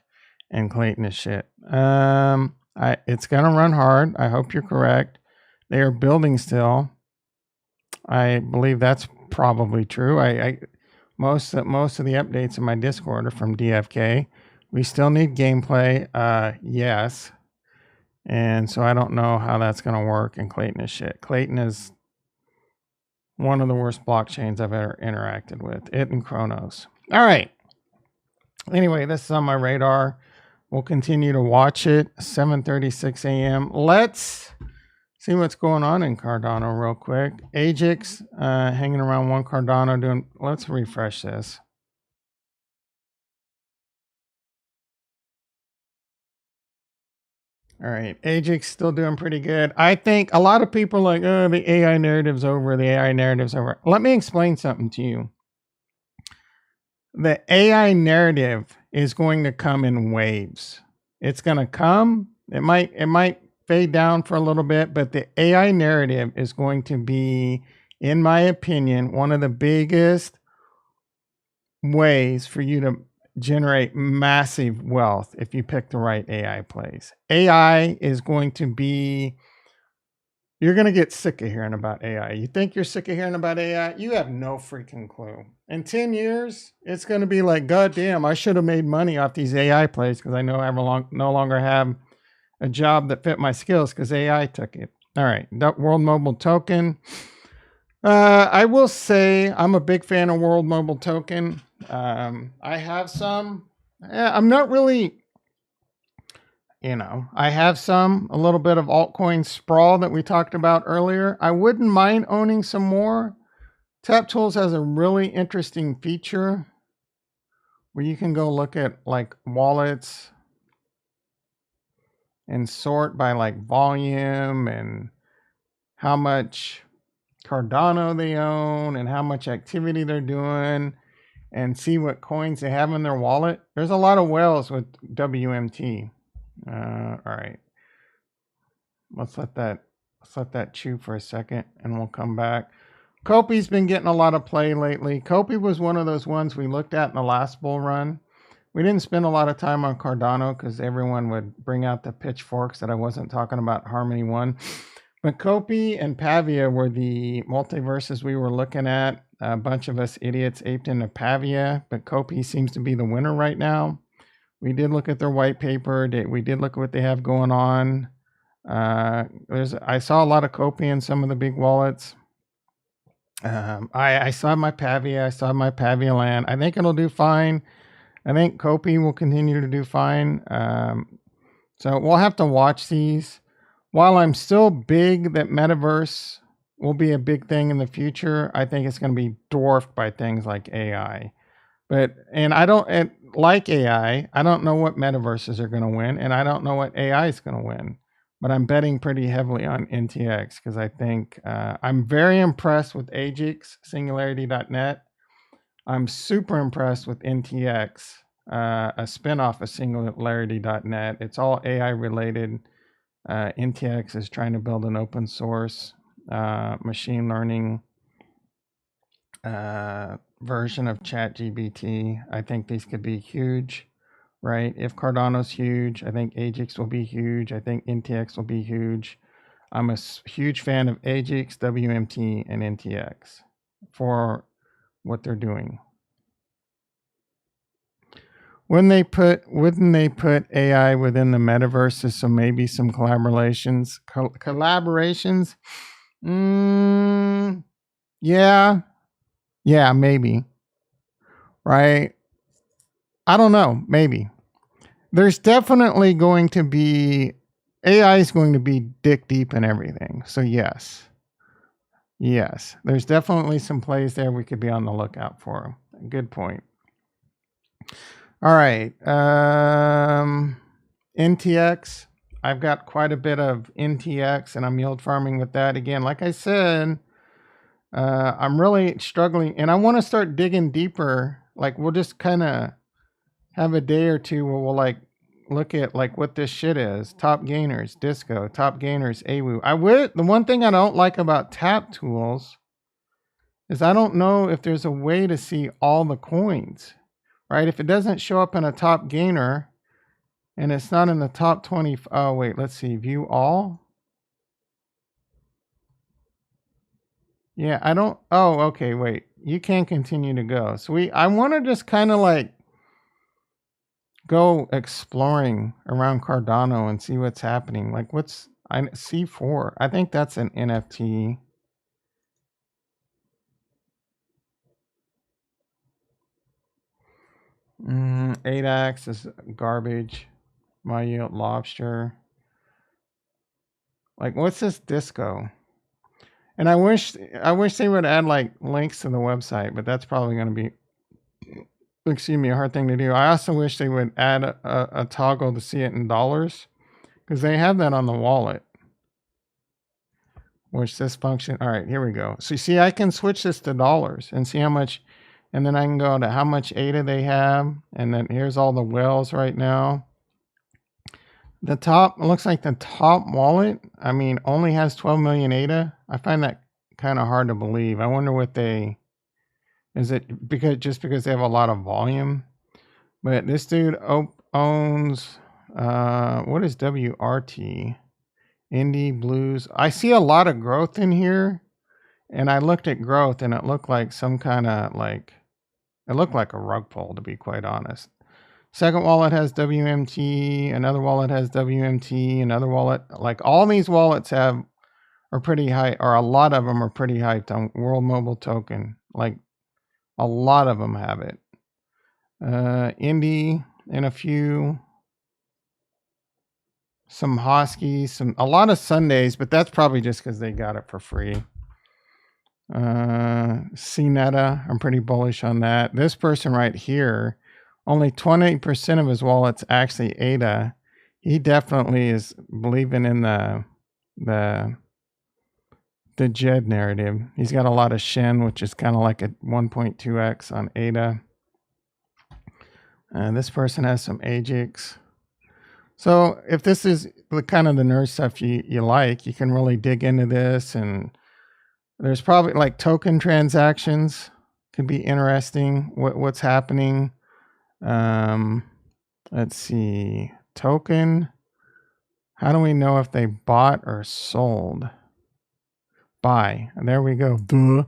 And Clayton is shit. It's going to run hard. I hope you're correct. They are building still. I believe that's probably true. Most of the updates in my Discord are from DFK. We still need gameplay. Yes. And so I don't know how that's going to work. And Clayton is shit. Clayton is one of the worst blockchains I've ever interacted with. It and Kronos. All right. Anyway, this is on my radar. We'll continue to watch it. 7:36 a.m. Let's see what's going on in Cardano real quick. Ajax hanging around one Cardano doing. Let's refresh this. All right, Ajax still doing pretty good. I think a lot of people are like, oh, the AI narrative's over. The AI narrative's over. Let me explain something to you. The AI narrative is going to come in waves. It's going to come. It might fade down for a little bit, but the AI narrative is going to be, in my opinion, one of the biggest ways for you to generate massive wealth if you pick the right AI plays. AI is going to be, you're going to get sick of hearing about AI. You think you're sick of hearing about AI? You have no freaking clue. In 10 years, it's going to be like, God damn, I should have made money off these AI plays because I know I no longer have a job that fit my skills because AI took it. All right, World Mobile Token. I will say I'm a big fan of World Mobile Token. I have some. I'm not really, I have a little bit of altcoin sprawl that we talked about earlier. I wouldn't mind owning some more. TapTools has a really interesting feature where you can go look at like wallets and sort by like volume and how much Cardano they own and how much activity they're doing and see what coins they have in their wallet. There's a lot of whales with WMT. All right. Let's let that chew for a second and we'll come back. Kopi's been getting a lot of play lately. Kopi was one of those ones we looked at in the last bull run. We didn't spend a lot of time on Cardano because everyone would bring out the pitchforks that I wasn't talking about Harmony 1. But Kopi and Pavia were the multiverses we were looking at. A bunch of us idiots aped into Pavia, but Kopi seems to be the winner right now. We did look at their white paper. We did look at what they have going on. I saw a lot of Copy in some of the big wallets. I saw my Pavia. I saw my Pavia land. I think it'll do fine. I think Copy will continue to do fine. So we'll have to watch these. While I'm still big that metaverse will be a big thing in the future, I think it's going to be dwarfed by things like AI. And like AI, I don't know what metaverses are going to win, and I don't know what AI is going to win. But I'm betting pretty heavily on NTX because I think I'm very impressed with Ajax, Singularity.net. I'm super impressed with NTX, a spinoff of Singularity.net. It's all AI related. NTX is trying to build an open source machine learning version of ChatGPT. I think these could be huge, right? If Cardano's huge, I think Ajax will be huge. I think NTX will be huge. I'm a huge fan of Ajax, WMT, and NTX for what they're doing. Wouldn't they put AI within the metaverses? So maybe some collaborations. Collaborations? Yeah, maybe. Right? I don't know. Maybe. There's definitely going to be AI is going to be dick deep in everything. So yes. There's definitely some plays there we could be on the lookout for. Good point. All right. NTX. I've got quite a bit of NTX and I'm yield farming with that. Again, like I said, I'm really struggling and I want to start digging deeper. Like we'll just kind of have a day or two where we'll like look at like what this shit is. Top gainers, Disco, top gainers, AWU. The one thing I don't like about tap tools is I don't know if there's a way to see all the coins, right? If it doesn't show up in a top gainer and it's not in the top 20. Oh, wait, let's see. View all. Yeah, I don't. Oh, okay, wait. You can continue to go. So I want to just kind of like go exploring around Cardano and see what's happening. Like C4. I think that's an NFT. ADAX is garbage. My yield lobster. Like what's this Disco? And I wish they would add like links to the website, but that's probably going to be, a hard thing to do. I also wish they would add a toggle to see it in dollars because they have that on the wallet. Which this function, all right, here we go. So you see, I can switch this to dollars and see how much, and then I can go to how much ADA they have. And then here's all the whales right now. The top, it looks like the top wallet, I mean, only has 12 million ADA. I find that kind of hard to believe. I wonder what is it because they have a lot of volume? But this dude owns, what is WRT? Indie Blues. I see a lot of growth in here. And I looked at growth and it looked like some kind of it looked like a rug pull, to be quite honest. Second wallet has WMT, another wallet has WMT, another wallet, like all these wallets are pretty high, or a lot of them are pretty hyped on World Mobile Token. Like a lot of them have it. Indie and a few, some Hoskies, a lot of Sundays, but that's probably just because they got it for free. CNETA, I'm pretty bullish on that. This person right here, only 20% of his wallet's actually ADA. He definitely is believing in the JED narrative. He's got a lot of Shen, which is kind of like a 1.2x on ADA. And this person has some Ajax. So if this is the kind of the nerd stuff you like, you can really dig into this. And there's probably like token transactions could be interesting. What's happening? Let's see. Token. How do we know if they bought or sold? Buy. And there we go. Duh.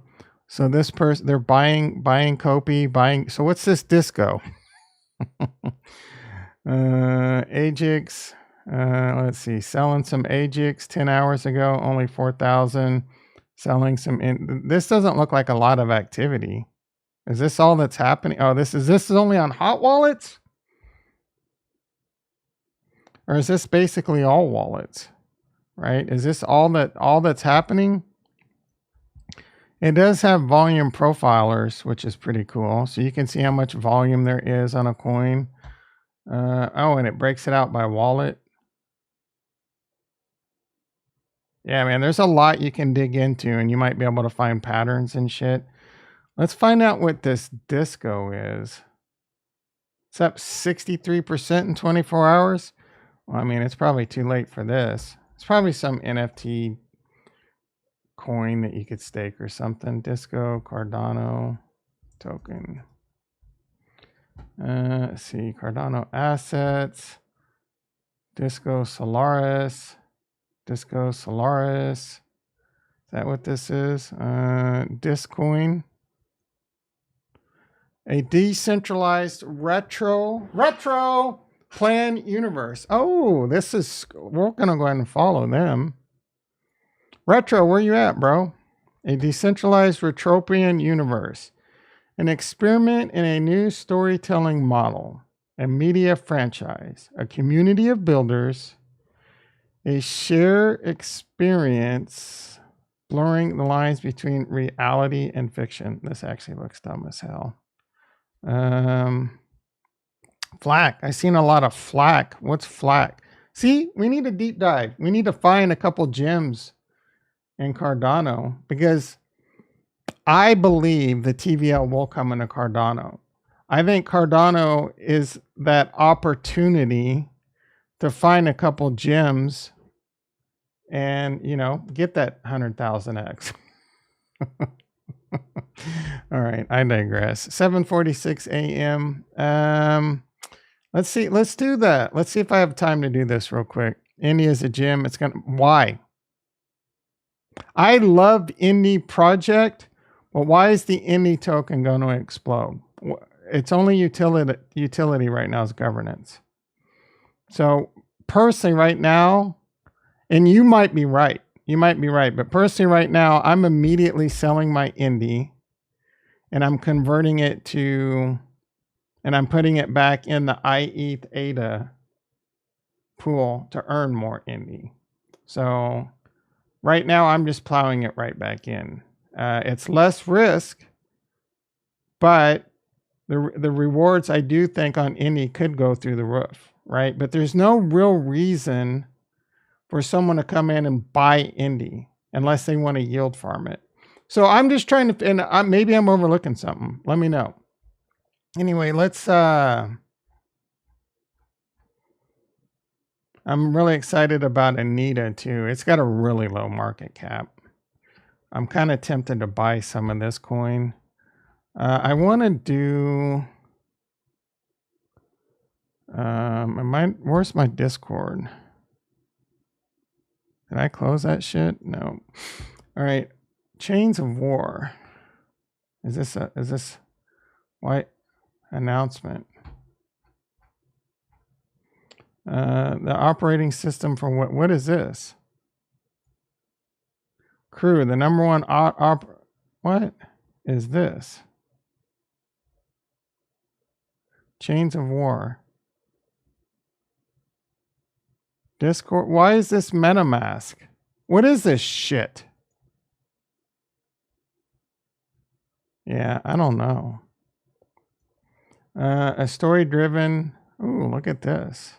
So this person, they're buying Copy, buying. So what's this Disco? Ajax. Let's see. Selling some AGX 10 hours ago, only 4,000. Selling some this doesn't look like a lot of activity. Is this all that's happening? Oh, this is only on hot wallets? Or is this basically all wallets? Right? Is this all that's happening? It does have volume profilers, which is pretty cool. So you can see how much volume there is on a coin. Oh, and it breaks it out by wallet. Yeah, man, there's a lot you can dig into, and you might be able to find patterns and shit. Let's find out what this disco is. It's up 63% in 24 hours. Well, I mean, it's probably too late for this. It's probably some NFT coin that you could stake or something. Disco, Cardano, token. Let's see, Cardano assets. Disco Solaris. Disco Solaris. Is that what this is? Discoin. A decentralized retro plan universe. Oh, this is, we're going to go ahead and follow them. Retro, where you at, bro? A decentralized retropian universe. An experiment in a new storytelling model. A media franchise. A community of builders. A shared experience blurring the lines between reality and fiction. This actually looks dumb as hell. Flack. I've seen a lot of flack. What's flack? See, we need a deep dive. We need to find a couple gems in Cardano because I believe the TVL will come into Cardano. I think Cardano is that opportunity to find a couple gems and, you know, get that 100,000x. All right, I digress. 7:46 a.m. Let's see. Let's do that. Let's see if I have time to do this real quick. Indy is a gem. It's gonna. Why? I love Indy project, but why is the Indy token going to explode? It's only utility right now is governance. So personally, right now, and you might be right. You might be right, but personally, right now, I'm immediately selling my Indy. And I'm converting it to, and I'm putting it back in the iETH ADA pool to earn more Indy. So right now I'm just plowing it right back in. It's less risk, but the rewards I do think on Indy could go through the roof, right? But there's no real reason for someone to come in and buy Indy unless they want to yield farm it. So I'm just trying to, and maybe I'm overlooking something. Let me know. Anyway, let's, I'm really excited about Anita too. It's got a really low market cap. I'm kind of tempted to buy some of this coin. I want to do, where's my Discord? Did I close that shit? No. All right. Chains of War. Is this white announcement? The operating system for what is this? Crew, the number one what is this? Chains of War. Discord. Why is this MetaMask? What is this shit? Yeah, I don't know. A story driven. Ooh, look at this.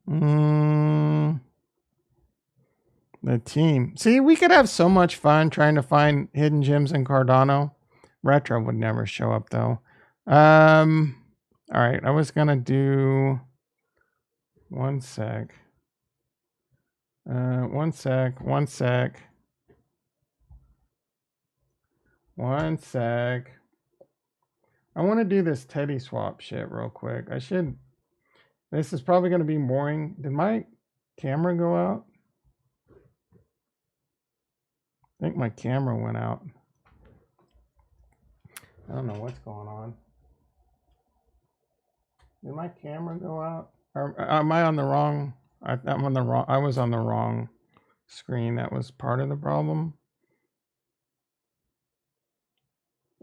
The team. See, we could have so much fun trying to find hidden gems in Cardano. Retro would never show up though. All right, I was gonna do one sec. One sec. I want to do this Teddy swap shit real quick. I should. This is probably going to be boring. Did my camera go out? I think my camera went out. I don't know what's going on. Did my camera go out? Or am I on the wrong? I'm on the wrong. I was on the wrong screen. That was part of the problem.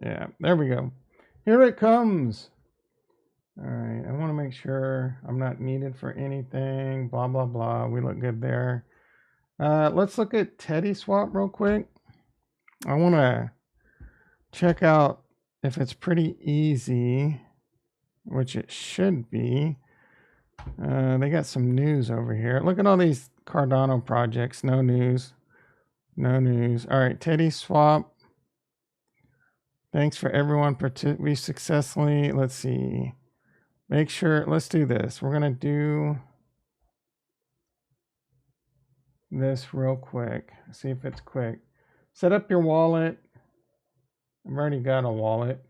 Yeah, there we go. Here it comes. All right, I want to make sure I'm not needed for anything. Blah blah blah. We look good there. Let's look at Teddy Swap real quick. I want to check out if it's pretty easy, which it should be. They got some news over here. Look at all these Cardano projects. No news. No news. All right, Teddy Swap. Thanks for everyone. We successfully. Let's see. Make sure. Let's do this. We're gonna do this real quick. See if it's quick. Set up your wallet. I've already got a wallet.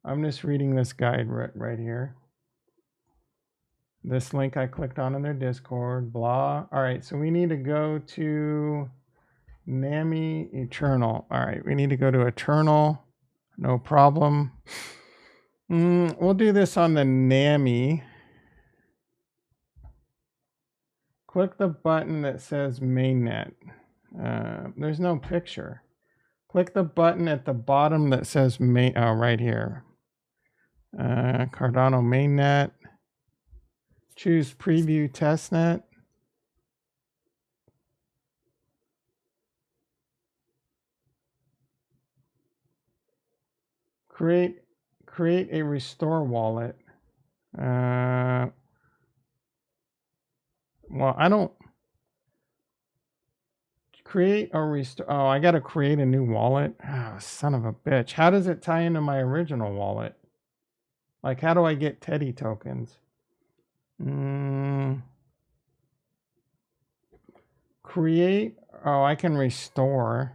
I'm just reading this guide right here. This link I clicked on in their Discord, blah. All right, so we need to go to NAMI Eternal. All right, we need to go to Eternal. No problem. We'll do this on the NAMI. Click the button that says mainnet. There's no picture. Click the button at the bottom that says right here. Cardano mainnet. Choose preview testnet. Create a restore wallet. Well, I don't create a restore. Oh, I got to create a new wallet. Oh, son of a bitch. How does it tie into my original wallet? Like, how do I get Teddy tokens? Create. Oh, I can restore.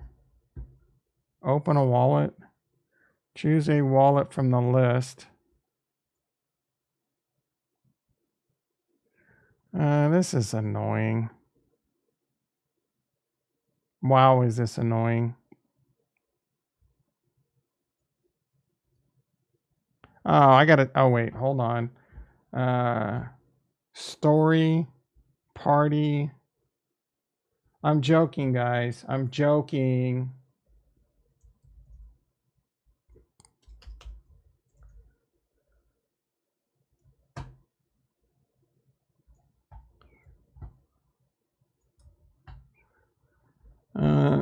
Open a wallet. Choose a wallet from the list. This is annoying. Wow, is this annoying? Oh, I got it. Oh, wait, hold on. Story, party. I'm joking, guys. I'm joking.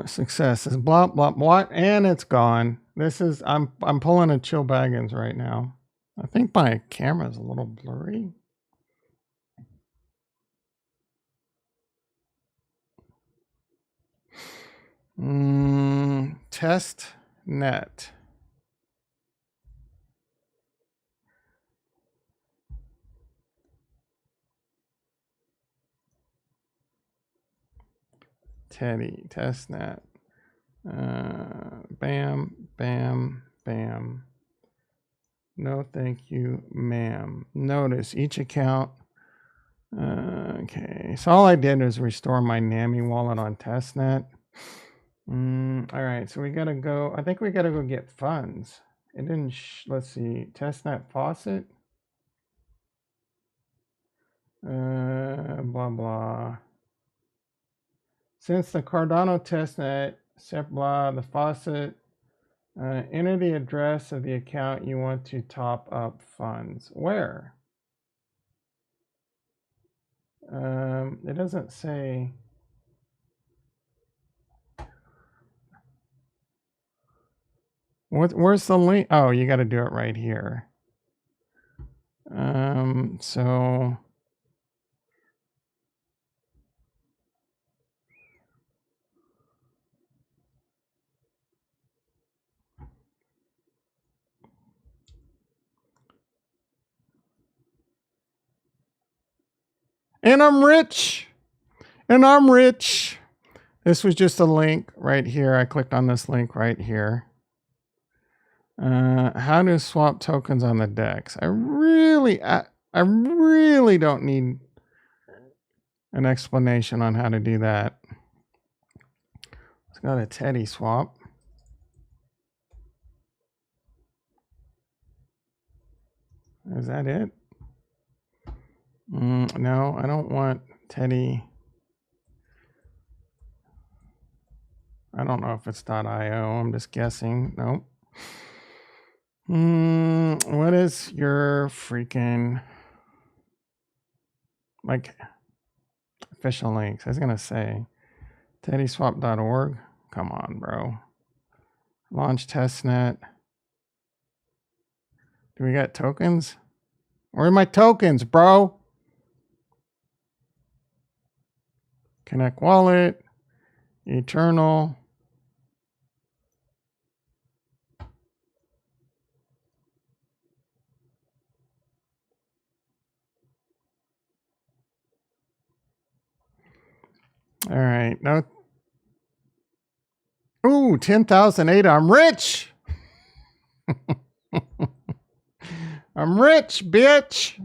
Success is blah blah blah, and it's gone. This is I'm pulling a Chill Baggins right now. I think my camera's a little blurry. Test net. Teddy testnet. Bam, bam, bam. No, thank you, ma'am. Notice each account. Okay, so all I did was restore my NAMI wallet on testnet. All right, so we gotta go. I think we gotta go get funds. It didn't. Let's see. Testnet faucet. Blah blah. Since the Cardano testnet, blah, the faucet, enter the address of the account you want to top up funds. Where? It doesn't say. Where's the link? Oh, you got to do it right here. So. And I'm rich. And I'm rich. This was just a link right here. I clicked on this link right here. How to swap tokens on the DEX. I really don't need an explanation on how to do that. Let's go to Teddy Swap. Is that it? No, I don't want Teddy. I don't know if it's .io. I'm just guessing. Nope. What is your freaking like official links? I was gonna say teddyswap.org. Come on, bro. Launch testnet. Do we got tokens? Where are my tokens, bro? Connect wallet. Eternal. All right. No. Ooh, 10,008. I'm rich. I'm rich, bitch.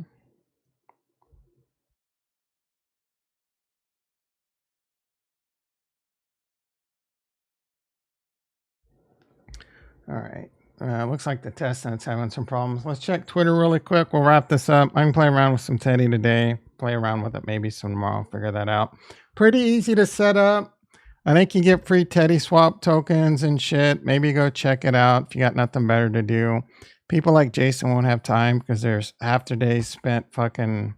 All right. Looks like the testnet's having some problems. Let's check Twitter really quick. We'll wrap this up. I can play around with some Teddy today. Play around with it maybe some tomorrow. Figure that out. Pretty easy to set up. I think you get free Teddy swap tokens and shit. Maybe go check it out if you got nothing better to do. People like Jason won't have time because there's half their days spent fucking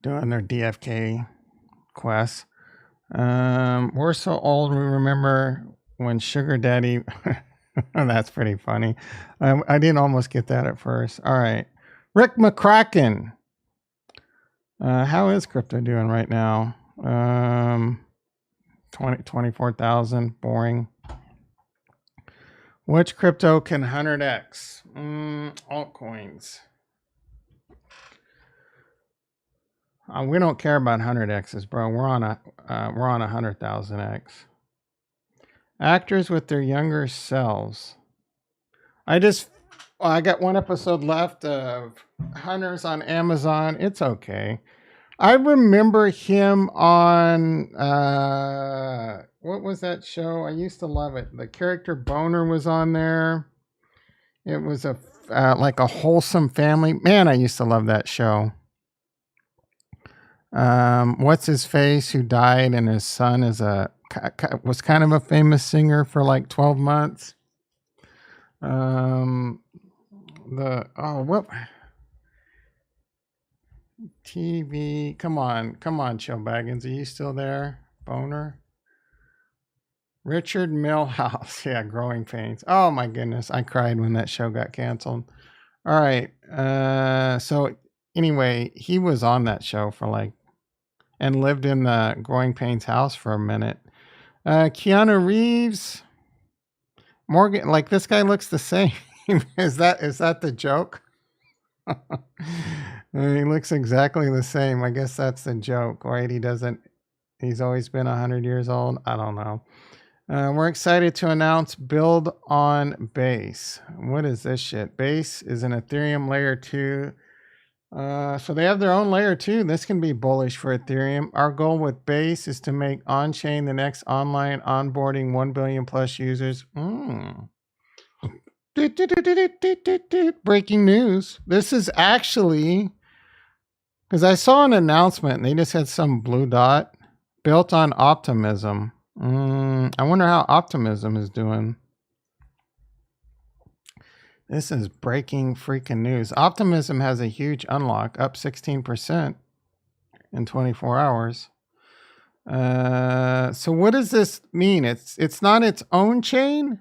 doing their DFK quests. We're so old we remember when Sugar Daddy. That's pretty funny. I didn't almost get that at first. All right. Rick McCracken. How is crypto doing right now? 24,000. Boring. Which crypto can 100x? Altcoins. We don't care about 100x's, bro. We're on 100,000x. Actors with their younger selves. I got one episode left of Hunters on Amazon. It's okay. I remember him on what was that show? I used to love it. The character Boner was on there. It was a like a wholesome family. Man, I used to love that show. What's his face who died, and his son was kind of a famous singer for like 12 months. What TV? Come on, Chill Baggins. Are you still there? Boner? Richard Milhouse. Yeah, Growing Pains. Oh my goodness. I cried when that show got canceled. All right. So anyway, he was on that show for like, and lived in the Growing Pains house for a minute. Keanu Reeves. Morgan, like this guy looks the same. Is that the joke? He looks exactly the same. I guess that's the joke, right? He's always been 100 years old. I don't know. We're excited to announce Build on Base. What is this shit? Base is an Ethereum layer 2. So they have their own layer 2. This can be bullish for Ethereum. Our goal with Base is to make on-chain the next online onboarding 1 billion plus users. Breaking news. This is actually, because I saw an announcement and they just had some blue dot built on Optimism. I wonder how Optimism is doing. This is breaking freaking news. Optimism has a huge unlock, up 16% in 24 hours. So what does this mean? It's not its own chain?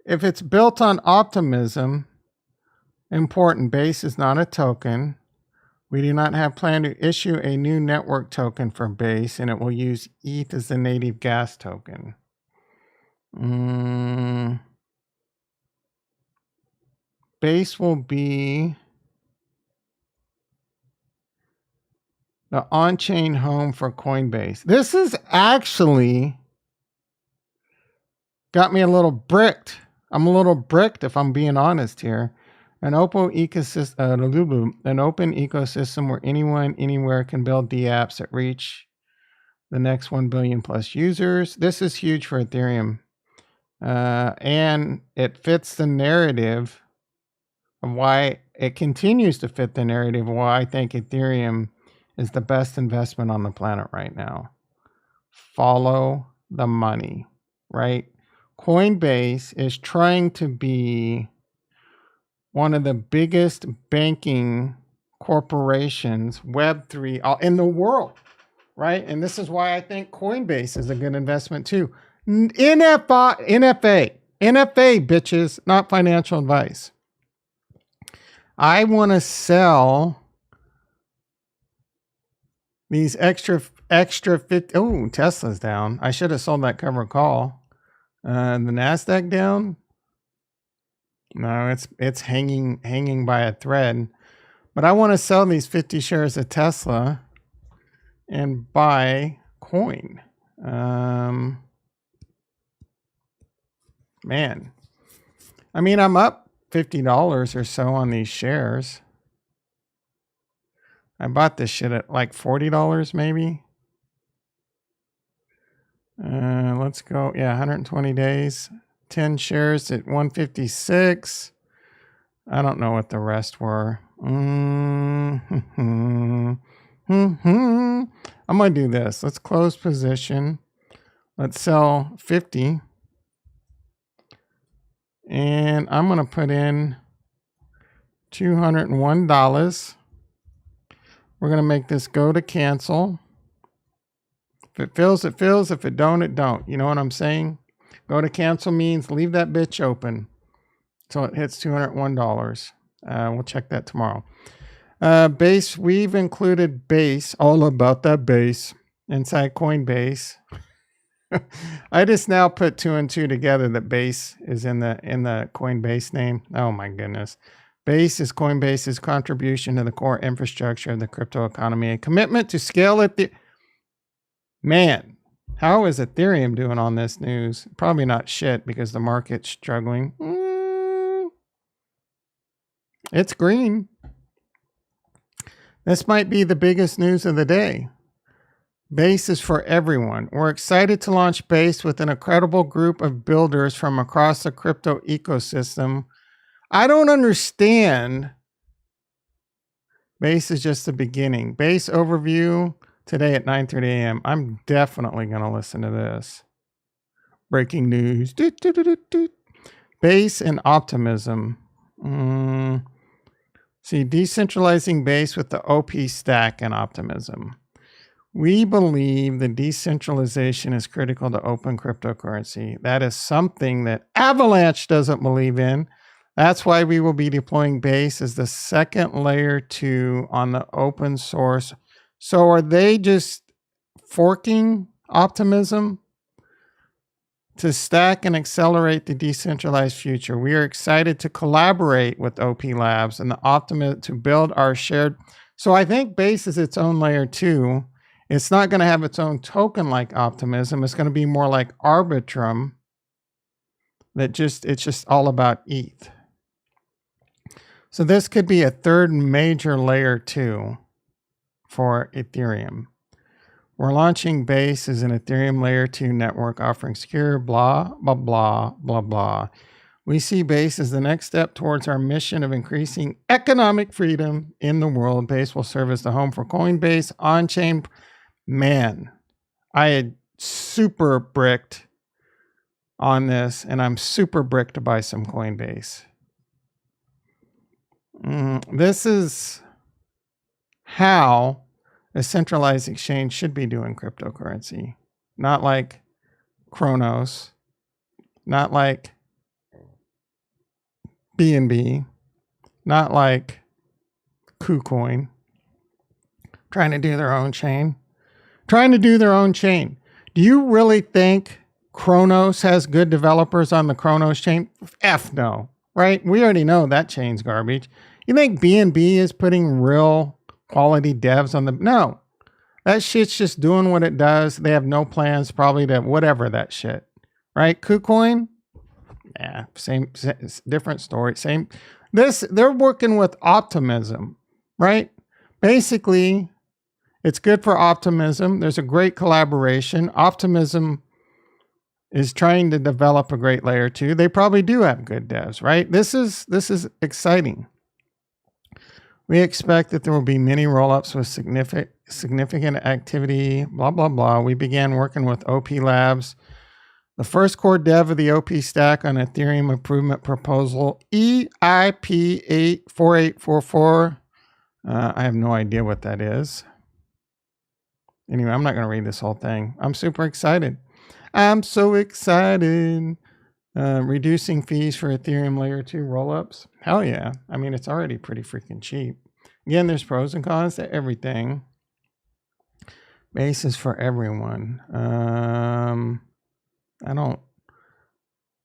If it's built on Optimism, important, Base is not a token. We do not have plan to issue a new network token for Base, and it will use ETH as the native gas token. Base will be the on-chain home for Coinbase. This is actually got me a little bricked. I'm a little bricked if I'm being honest here. An open ecosystem where anyone, anywhere can build dApps that reach the next 1 billion plus users. This is huge for Ethereum. And it fits the narrative of why it continues to fit the narrative of why I think Ethereum is the best investment on the planet right now. Follow the money, right? Coinbase is trying to be one of the biggest banking corporations, Web3, in the world, right? And this is why I think Coinbase is a good investment too. NFA, bitches, not financial advice. I want to sell these extra 50. Oh, Tesla's down. I should have sold that covered call. The NASDAQ down. No, it's hanging by a thread. But I want to sell these 50 shares of Tesla and buy coin. Man, I mean, I'm up $50 or so on these shares. I bought this shit at like $40 maybe. Let's go. Yeah, 120 days. 10 shares at 156. I don't know what the rest were. I'm going to do this. Let's close position. Let's sell 50. And I'm going to put in $201. We're going to make this go to cancel. If it fills, it fills. If it don't, it don't. You know what I'm saying? Go to cancel means leave that bitch open until it hits $201. We'll check that tomorrow. Base, we've included Base, all about that Base, inside Coinbase. I just now put 2 and 2 together that Base is in the Coinbase name. Oh my goodness. Base is Coinbase's contribution to the core infrastructure of the crypto economy, a commitment to scale it. Man, how is Ethereum doing on this news? Probably not shit because the market's struggling. It's green. This might be the biggest news of the day. Base is for everyone. We're excited to launch Base with an incredible group of builders from across the crypto ecosystem. I don't understand. Base is just the beginning. Base overview today at 9:30 a.m. I'm definitely going to listen to this. Breaking news. Base and optimism. See, decentralizing Base with the OP stack and optimism. We believe the decentralization is critical to open cryptocurrency. That is something that Avalanche doesn't believe in. That's why we will be deploying Base as the second layer 2 on the open source. So are they just forking optimism to stack and accelerate the decentralized future? We are excited to collaborate with OP Labs and the optimism to build our shared. So I think Base is its own layer 2. It's not going to have its own token like Optimism. It's going to be more like Arbitrum. It's just all about ETH. So this could be a third major layer 2 for Ethereum. We're launching Base as an Ethereum layer 2 network offering secure blah, blah, blah, blah, blah. We see Base as the next step towards our mission of increasing economic freedom in the world. Base will serve as the home for Coinbase on-chain. Man, I had super bricked on this, and I'm super bricked to buy some Coinbase. This is how a centralized exchange should be doing cryptocurrency. Not like Kronos, not like BNB, not like KuCoin, trying to do their own chain. Do you really think Kronos has good developers on the Kronos chain? F no, right? We already know that chain's garbage. You think BNB is putting real quality devs on the... No, that shit's just doing what it does. They have no plans probably to whatever that shit, right? KuCoin? Yeah, same different story. They're working with Optimism, right? Basically, it's good for Optimism. There's a great collaboration. Optimism is trying to develop a great layer 2. They probably do have good devs, right? This is exciting. We expect that there will be many rollups with significant activity, blah, blah, blah. We began working with OP Labs, the first core dev of the OP stack on Ethereum improvement proposal EIP84844. I have no idea what that is. Anyway, I'm not going to read this whole thing. I'm super excited. I'm so excited. Reducing fees for Ethereum layer 2 rollups. Hell yeah. I mean, it's already pretty freaking cheap. Again, there's pros and cons to everything. Base is for everyone.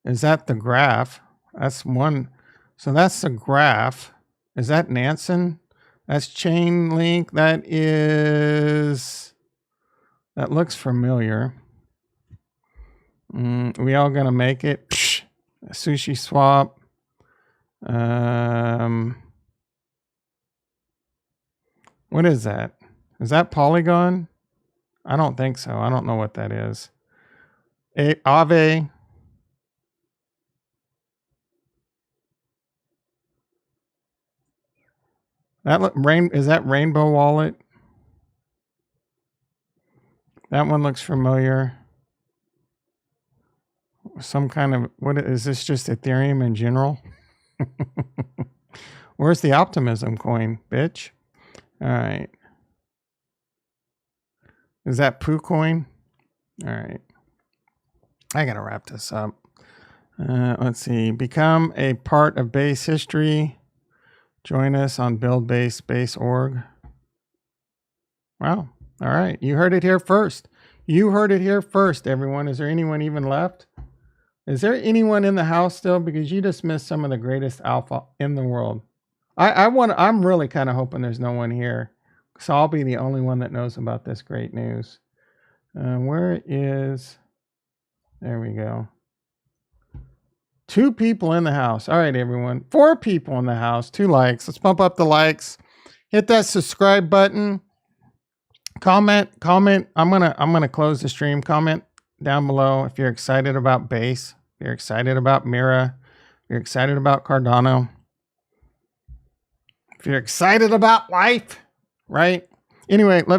Is that the graph? That's one. So that's the graph. Is that Nansen? That's Chainlink. That looks familiar. We all gonna make it? Psh, sushi swap. What is that? Is that Polygon? I don't think so. I don't know what that is. Aave. Is that Rainbow Wallet? That one looks familiar. Some kind of, what is this, just Ethereum in general? Where's the Optimism coin, bitch? All right. Is that Poo coin? All right. I gotta wrap this up. Let's see. Become a part of Base history. Join us on buildbase.org. Wow. All right. You heard it here first. You heard it here first, everyone. Is there anyone even left? Is there anyone in the house still? Because you just missed some of the greatest alpha in the world. I'm really kind of hoping there's no one here. So I'll be the only one that knows about this great news. There we go. 2 people in the house. All right, everyone. 4 people in the house. 2 likes. Let's bump up the likes. Hit that subscribe button. Comment. I'm gonna close the stream. Comment down below if you're excited about Base, if you're excited about Mira, if you're excited about Cardano, if you're excited about life, right? Anyway, love you.